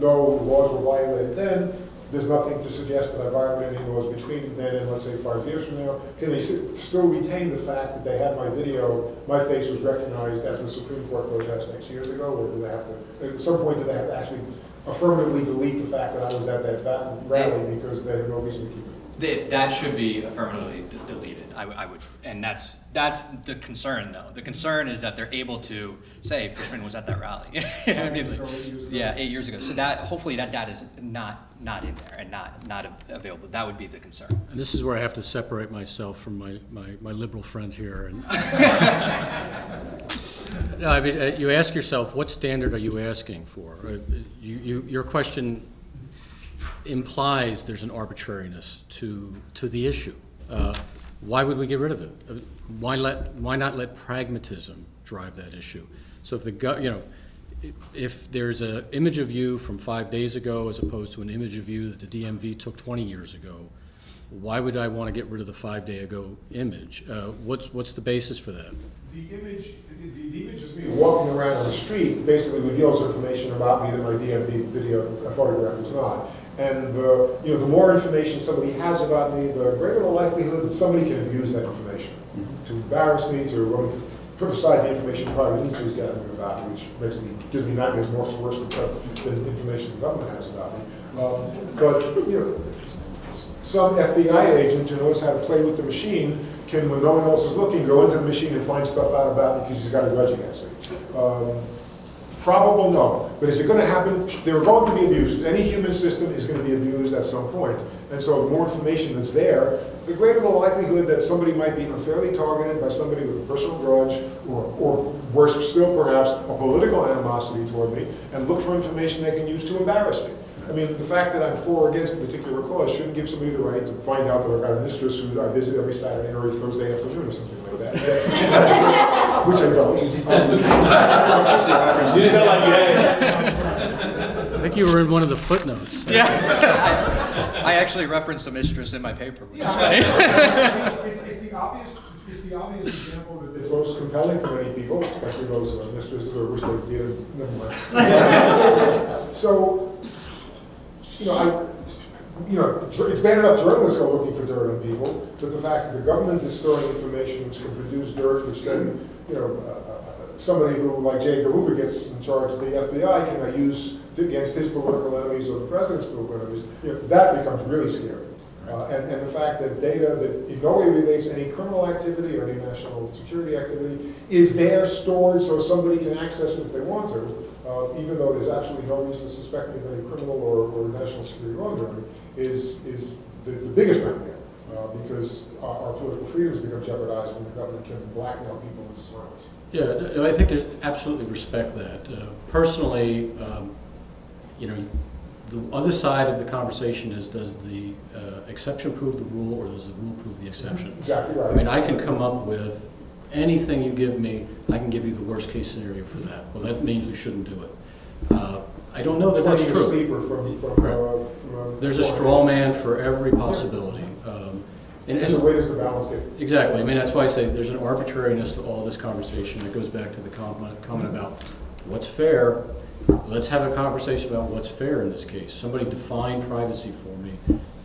E: no laws were violated then. There's nothing to suggest that I violated any laws between then and, let's say, 5 years from now. Can they still retain the fact that they had my video, my face was recognized at the Supreme Court protest 6 years ago, or do they have to, at some point, do they have to actually affirmatively delete the fact that I was at that rally because they have no reason to keep it?
C: That should be affirmatively deleted. I would, and that's the concern, though. The concern is that they're able to say Fishman was at that rally. You know what I mean? Like, 8 years ago. So that hopefully that data is not in there and not available. That would be the concern.
D: And this is where I have to separate myself from my liberal friend here. And no, I mean, you ask yourself, what standard are you asking for? Your question implies there's an arbitrariness to the issue. Why would we get rid of it? Why not let pragmatism drive that issue? So if there's an image of you from 5 days ago as opposed to an image of you that the DMV took 20 years ago, why would I want to get rid of the 5 day ago image? What's the basis for that?
E: The image of me walking around on the street basically reveals information about me that my DMV video photograph does not. And the more information somebody has about me, the greater the likelihood that somebody can abuse that information to embarrass me, to really put aside the information private industry is gathering about me, which gives me nightmares more worse than information the government has about me. But some FBI agent who knows how to play with the machine can, when no one else is looking, go into the machine and find stuff out about me because he's got a grudge against me. Probable, no. But is it going to happen? There are going to be abuses. Any human system is going to be abused at some point. And so the more information that's there, the greater the likelihood that somebody might be unfairly targeted by somebody with a personal grudge, or worse still perhaps, a political animosity toward me, and look for information they can use to embarrass me. I mean, the fact that I'm for or against a particular cause shouldn't give somebody the right to find out that I've got a mistress who I visit every Saturday or every Thursday afternoon or something like that. Which I don't.
D: I think you were in one of the footnotes.
C: Yeah. I actually referenced a mistress in my paper, which is funny.
E: It's the obvious example that's most compelling for many people, especially those who are mistresses or wish they did. Never mind. So, you know, it's bad enough journalists go looking for dirt on people, but the fact that the government is storing information which can produce dirt, which then, you know, somebody who, like J. Hoover, gets in charge of the FBI, can use against his political enemies or the president's political enemies, you know, that becomes really scary. And the fact that data that in no way relates to any criminal activity or any national security activity is there stored so somebody can access it if they want to, even though there's absolutely no reason to suspect me of any criminal or national security wrongdoing, is the biggest nightmare, because our political freedoms become jeopardized when the government can blackmail people into silence.
D: Yeah, no, I think there's absolutely respect that. Personally, you know, the other side of the conversation is, does the exception prove the rule, or does the rule prove the exception?
E: Exactly right.
D: I mean, I can come up with anything you give me, I can give you the worst case scenario for that. Well, that means we shouldn't do it. I don't know that that's true.
E: Sleeper from
D: There's a straw man for every possibility.
E: So where does the balance get?
D: Exactly. I mean, that's why I say there's an arbitrariness to all this conversation. It goes back to the comment about what's fair. Let's have a conversation about what's fair in this case. Somebody define privacy for me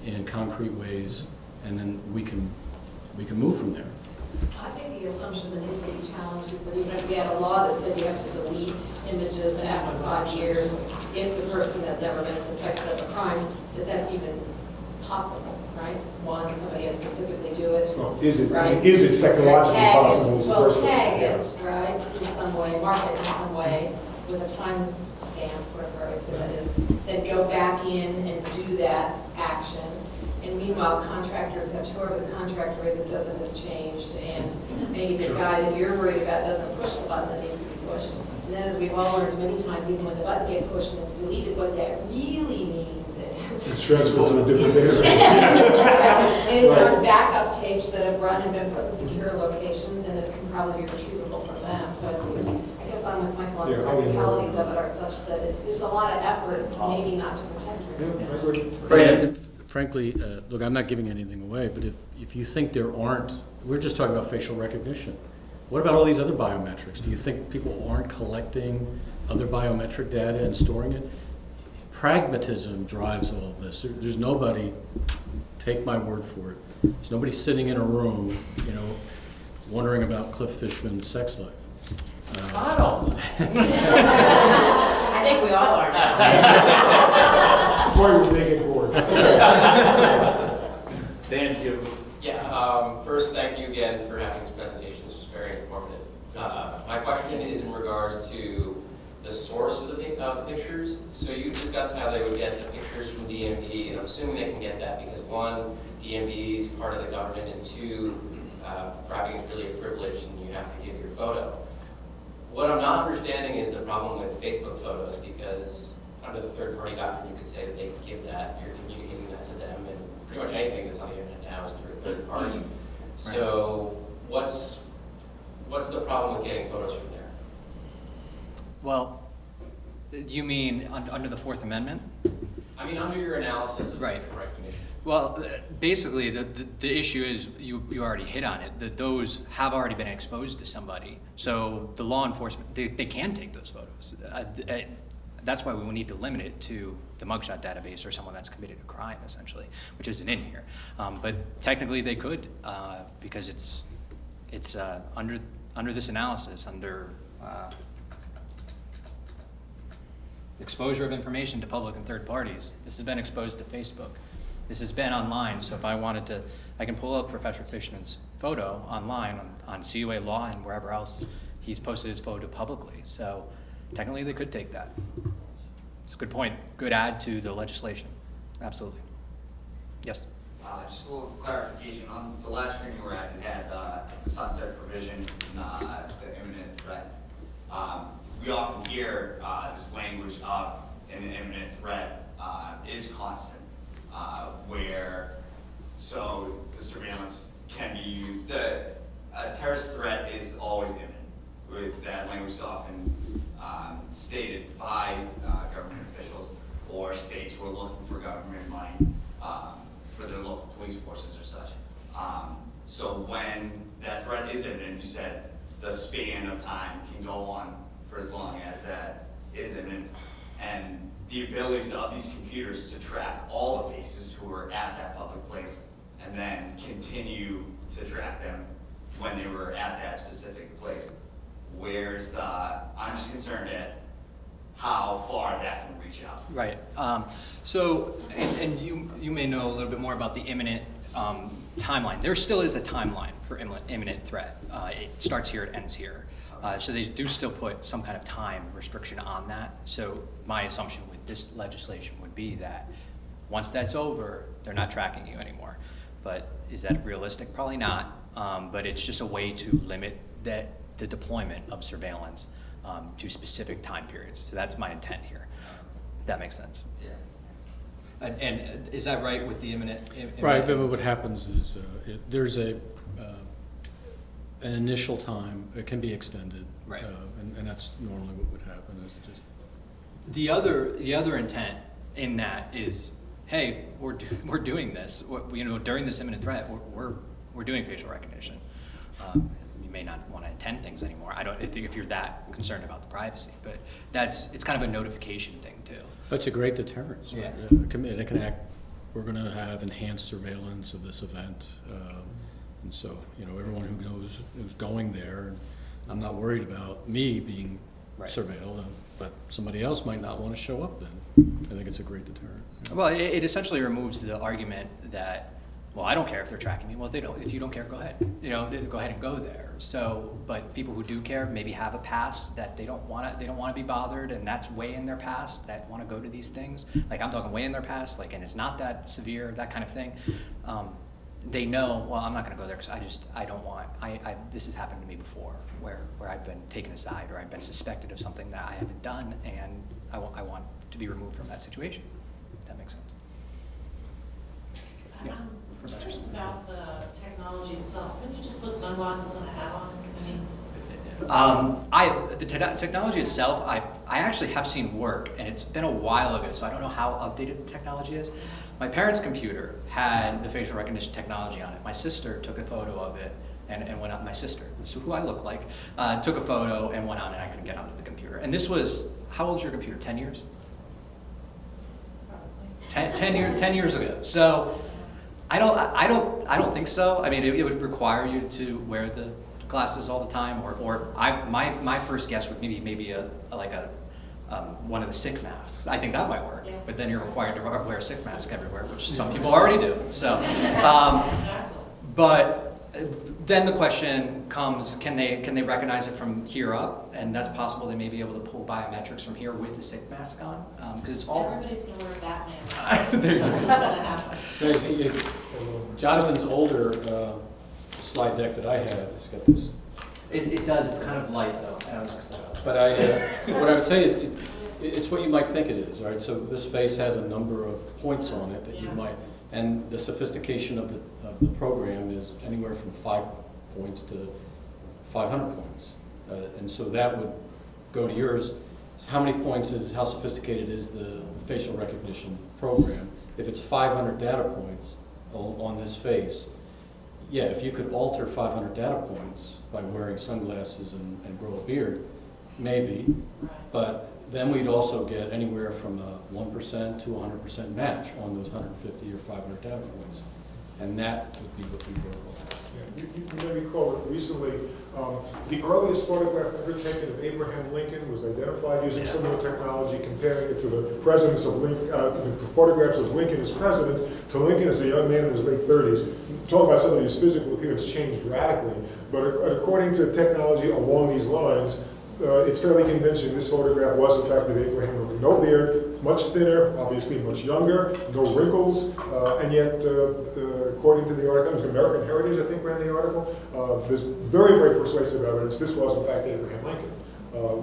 D: in concrete ways, and then we can move from there.
F: I think the assumption that needs to be challenged is that even if we had a law that said you have to delete images after 5 years, if the person has never been suspected of a crime, that's even possible, right? One, somebody has to physically do it.
E: Well, is it,
F: right?
E: is it technologically
F: Tag it.
E: possible? Is the
F: Well,
E: first
F: tag
E: question.
F: it, right, in some way, mark it in some way, with a time stamp, whatever I say that is, then go back in and do that action. And meanwhile, contractors have, whoever the contractor is who does it has changed, and maybe the guy that you're worried about doesn't push the button that needs to be pushed. And then, as we've all learned many times, even when the button gets pushed and it's deleted, what that really means is
E: It's transferred to a different database.
F: and it's on backup tapes that have run and been put in secure locations, and it can probably be retrievable from them. So it seems, I guess I'm with Michael on the practicalities of it are such that it's just a lot of effort, maybe not to protect your
E: Yeah, I agree.
D: Right. Frankly, look, I'm not giving anything away, but if you think there aren't, we're just talking about facial recognition. What about all these other biometrics? Do you think people aren't collecting other biometric data and storing it? Pragmatism drives all of this. There's nobody, take my word for it, there's nobody sitting in a room, you know, wondering about Cliff Fishman's sex life.
B: I don't.
G: I think we all are now.
E: Boy, would they get bored.
B: Thank you.
H: Yeah, first, thank you again for having this presentation. This was very informative. My question is in regards to the source of the pictures. So you discussed how they would get the pictures from DMV, and I'm assuming they can get that because one, DMV is part of the government, and two, grabbing is really a privilege and you have to give your photo. What I'm not understanding is the problem with Facebook photos, because under the third-party doctrine, you could say that they can give that, you're communicating that to them, and pretty much anything that's on the internet now is through a third party. So what's the problem with getting photos from there?
C: Well, you mean under the Fourth Amendment?
H: I mean, under your analysis of
C: Right.
H: facial recognition.
C: Well, basically, the issue is, you already hit on it, that those have already been exposed to somebody. So the law enforcement, they can take those photos. That's why we need to limit it to the mugshot database or someone that's committed a crime, essentially, which isn't in here. But technically, they could, because it's under this analysis, under exposure of information to public and third parties. This has been exposed to Facebook. This has been online, so if I wanted to, I can pull up Professor Fishman's photo online on CUA Law and wherever else he's posted his photo publicly. So technically, they could take that. It's a good point. Good add to the legislation. Absolutely. Yes?
G: Just a little clarification. On the last screen you were at, it had the sunset provision, the imminent threat. We often hear this language of an imminent threat is constant, where so the surveillance can be used. A terrorist threat is always imminent. With that language is often stated by government officials or states who are looking for government money for their local police forces or such. So when that threat is imminent, you said the span of time can go on for as long as that is imminent. and the abilities of these computers to track all the faces who were at that public place and then continue to track them when they were at that specific place. I'm just concerned at how far that can reach out.
C: Right. So, and you may know a little bit more about the imminent timeline. There still is a timeline for imminent threat. It starts here, it ends here. So they do still put some kind of time restriction on that. So my assumption with this legislation would be that once that's over, they're not tracking you anymore. But is that realistic? Probably not. But it's just a way to limit the deployment of surveillance to specific time periods. So that's my intent here. If that makes sense.
G: Yeah.
C: And is that right with the imminent?
D: Right, but what happens is there's an initial time, it can be extended.
C: Right.
D: And that's normally what would happen, is just.
C: The other intent in that is, hey, we're doing this. During this imminent threat, we're doing facial recognition. You may not want to attend things anymore. If you're that concerned about the privacy, but it's kind of a notification thing too.
D: That's a great deterrent.
C: Yeah.
D: It can act. We're going to have enhanced surveillance of this event, and so everyone who knows who's going there. And I'm not worried about me being surveilled, but somebody else might not want to show up. Then I think it's a great deterrent. Yeah.
C: Well, it essentially removes the argument that, well, I don't care if they're tracking me. Well, if you don't care, go ahead. Go ahead and go there. So, but people who do care maybe have a past that they don't want to be bothered, and that's way in their past, that want to go to these things. Like I'm talking way in their past, and it's not that severe, that kind of thing. They know, well, I'm not going to go there because I don't want. This has happened to me before, where I've been taken aside or I've been suspected of something that I haven't done, and I want to be removed from that situation. If that makes sense. Yes.
I: I'm curious about the technology itself. Couldn't you just put sunglasses and a hat on?
C: The technology itself, I actually have seen work, and it's been a while ago, so I don't know how updated the technology is. My parents' computer had the facial recognition technology on it. My sister took a photo of it and went out. My sister, that's who I look like, took a photo and went on, and I couldn't get onto the computer. And this was, how old's your computer? 10 years?
I: Probably.
C: 10 years ago. So I don't think so. I mean, it would require you to wear the glasses all the time, or my first guess would maybe one of the sick masks. I think that might work,
I: Yeah.
C: but then you're required to wear a sick mask everywhere, which some people already do. So,
I: Exactly.
C: but then the question comes: Can they recognize it from here up? And that's possible. They may be able to pull biometrics from here with the sick mask on, because it's all.
I: Everybody's going to wear Batman.
C: There you go.
I: That's going to happen.
D: Jonathan's older slide deck that I had has got this.
C: It does. It's kind of light though.
D: But what I would say is, it's what you might think it is, right? So this face has a number of points on it that you
I: Yeah.
D: might, and the sophistication of the program is anywhere from 5 points to 500 points, and so that would go to yours. How many points how sophisticated is the facial recognition program? If it's 500 data points on this face, yeah, if you could alter 500 data points by wearing sunglasses and grow a beard, maybe,
I: Right.
D: but then we'd also get anywhere from a 1% to 100% match on those 150 or 500 data points. And that would be what we work on.
E: Yeah, you may recall that recently, the earliest photograph ever taken of Abraham Lincoln was identified using similar technology, comparing it to the presidents of the photographs of Lincoln as president to Lincoln as a young man in his late 30s. Talk about somebody whose physical appearance changed radically, but according to technology along these lines, it's fairly convincing this photograph was in fact of Abraham Lincoln. No beard, much thinner, obviously much younger, no wrinkles, and yet, according to the article, it was American Heritage, I think, ran the article, there's very, very persuasive evidence this was in fact Abraham Lincoln,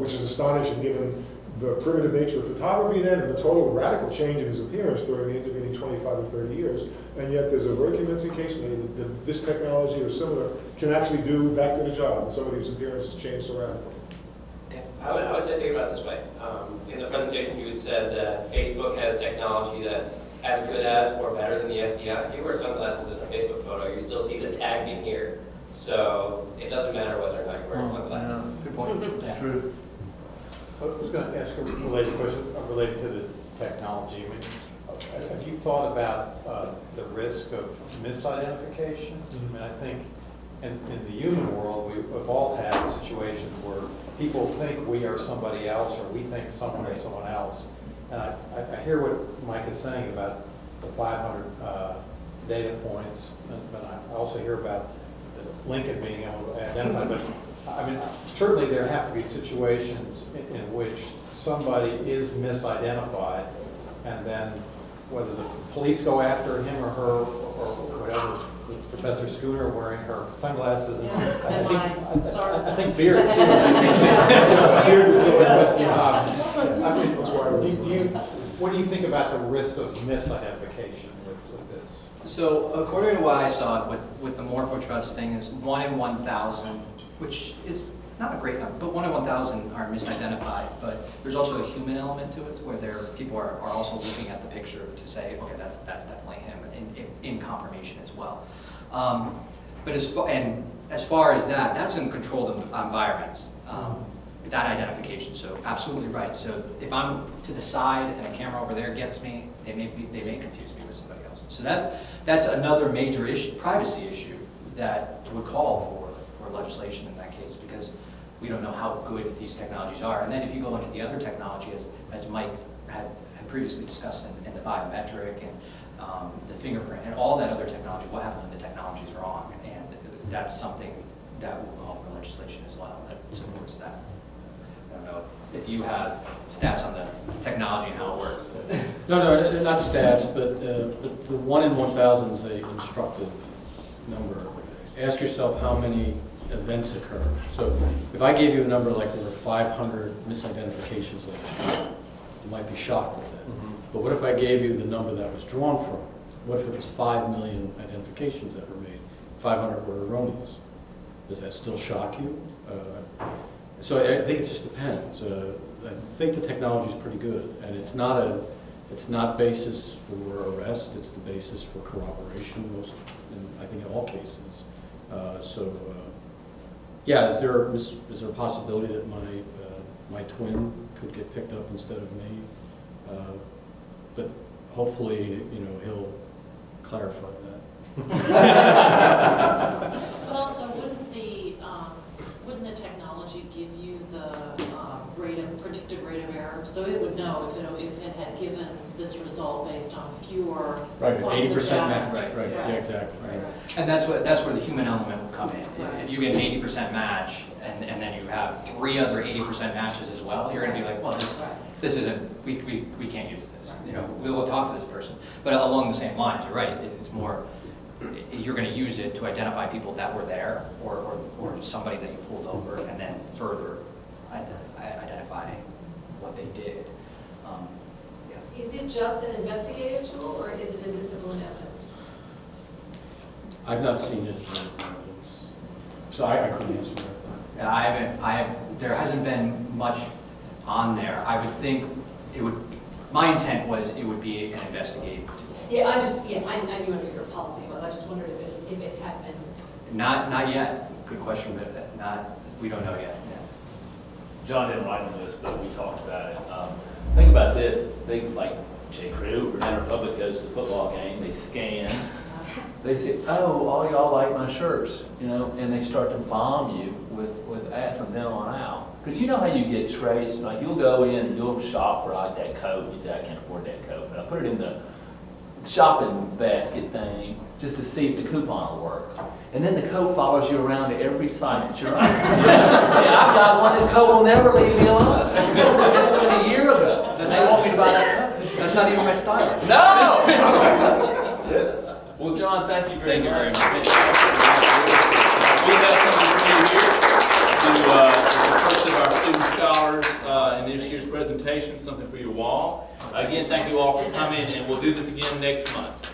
E: which is astonishing given the primitive nature of photography then and the total radical change in his appearance during the intervening 25 or 30 years, and yet there's a very convincing case made that this technology or similar can actually do that good a job, and somebody whose appearance has changed so radically.
H: I would say think about it this way. In the presentation, you had said that Facebook has technology that's as good as or better than the FBI. If you wear sunglasses in a Facebook photo, you still see the tag in here. So it doesn't matter whether or not you're wearing sunglasses.
C: Good point. Yeah.
J: True.
A: I was going to ask a related question related to the technology. I mean, have you thought about the risk of misidentification? I mean, I think in the human world, we've all had situations where people think we are somebody else or we think someone is someone else. And I hear what Mike is saying about the 500 data points, but I also hear about Lincoln being able to identify. But I mean, certainly there have to be situations in which somebody is misidentified, and then whether the police go after him or her or whatever, Professor Schooner wearing her sunglasses and I think beard. What do you think about the risks of misidentification with this?
C: So according to what I saw with the Morpho Trust thing is 1 in 1,000, which is not a great number, but 1 in 1,000 are misidentified. But there's also a human element to it where people are also looking at the picture to say, okay, that's definitely him in confirmation as well. But as far as that, that's in controlled environments. That identification, so absolutely right. So if I'm to the side and a camera over there gets me, they may confuse me with somebody else. So that's another major issue, privacy issue, that would call for legislation in that case, because we don't know how good these technologies are. And then if you go into the other technology, as Mike had previously discussed in the biometric and the fingerprint and all that other technology, what happens when the technology is wrong? And that's something that will call for legislation as well that supports that. I don't know if you have stats on the technology and how it works.
D: No, not stats, but the 1 in 1,000 is an instructive number. Ask yourself how many events occur. So if I gave you a number like there were 500 misidentifications last year, you might be shocked at that. But what if I gave you the number that was drawn from? What if it was 5 million identifications that were made? 500 were erroneous. Does that still shock you? So I think it just depends. I think the technology is pretty good, and it's not basis for arrest. It's the basis for corroboration. I think in all cases. Yeah, is there a possibility that my twin could get picked up instead of me? But hopefully, he'll clarify that.
I: But also, wouldn't the technology give you the predicted rate of error? So it would know if it had given this result based on fewer
D: Right,
I: points of
D: 80%
I: damage.
D: match. Right. Yeah, exactly.
I: Right.
C: And that's where the human element will come in.
I: Right.
C: If you get an 80% match and then you have 3 other 80% matches as well, you're going to be like, well, this isn't, we can't use this. We will talk to this person. But along the same lines, you're right. It's more, you're going to use it to identify people that were there or somebody that you pulled over, and then further identify what they did. Yes.
F: Is it just an investigative tool, or is it admissible in evidence?
D: I've not seen it in evidence, so I couldn't answer that.
C: And there hasn't been much on there. I would think my intent was it would be an investigative tool.
F: Yeah, I knew under your policy was, I just wondered if it had been.
C: Not yet. Good question, but we don't know yet. Yeah.
B: John didn't write on this, but we talked about it. Think about this, like J. Crew or Banner Public goes to the football game, they scan, they say, oh, all y'all like my shirts, and they start to bomb you with ads from then on out. Because you know how you get traced, like you'll go in and you'll shop for like that coat, you say, I can't afford that coat, but I put it in the shopping basket thing just to see if the coupon will work. And then the coat follows you around to every site that you're on. Yeah, I've got one, this coat will never leave me alone. This is a year ago. They want me to buy that coat.
C: That's not even my style.
B: No! Well, John, thank you very much. We have something for you here to the first of our student scholars in this year's presentation, something for your wall. Again, thank you all for coming, and we'll do this again next month.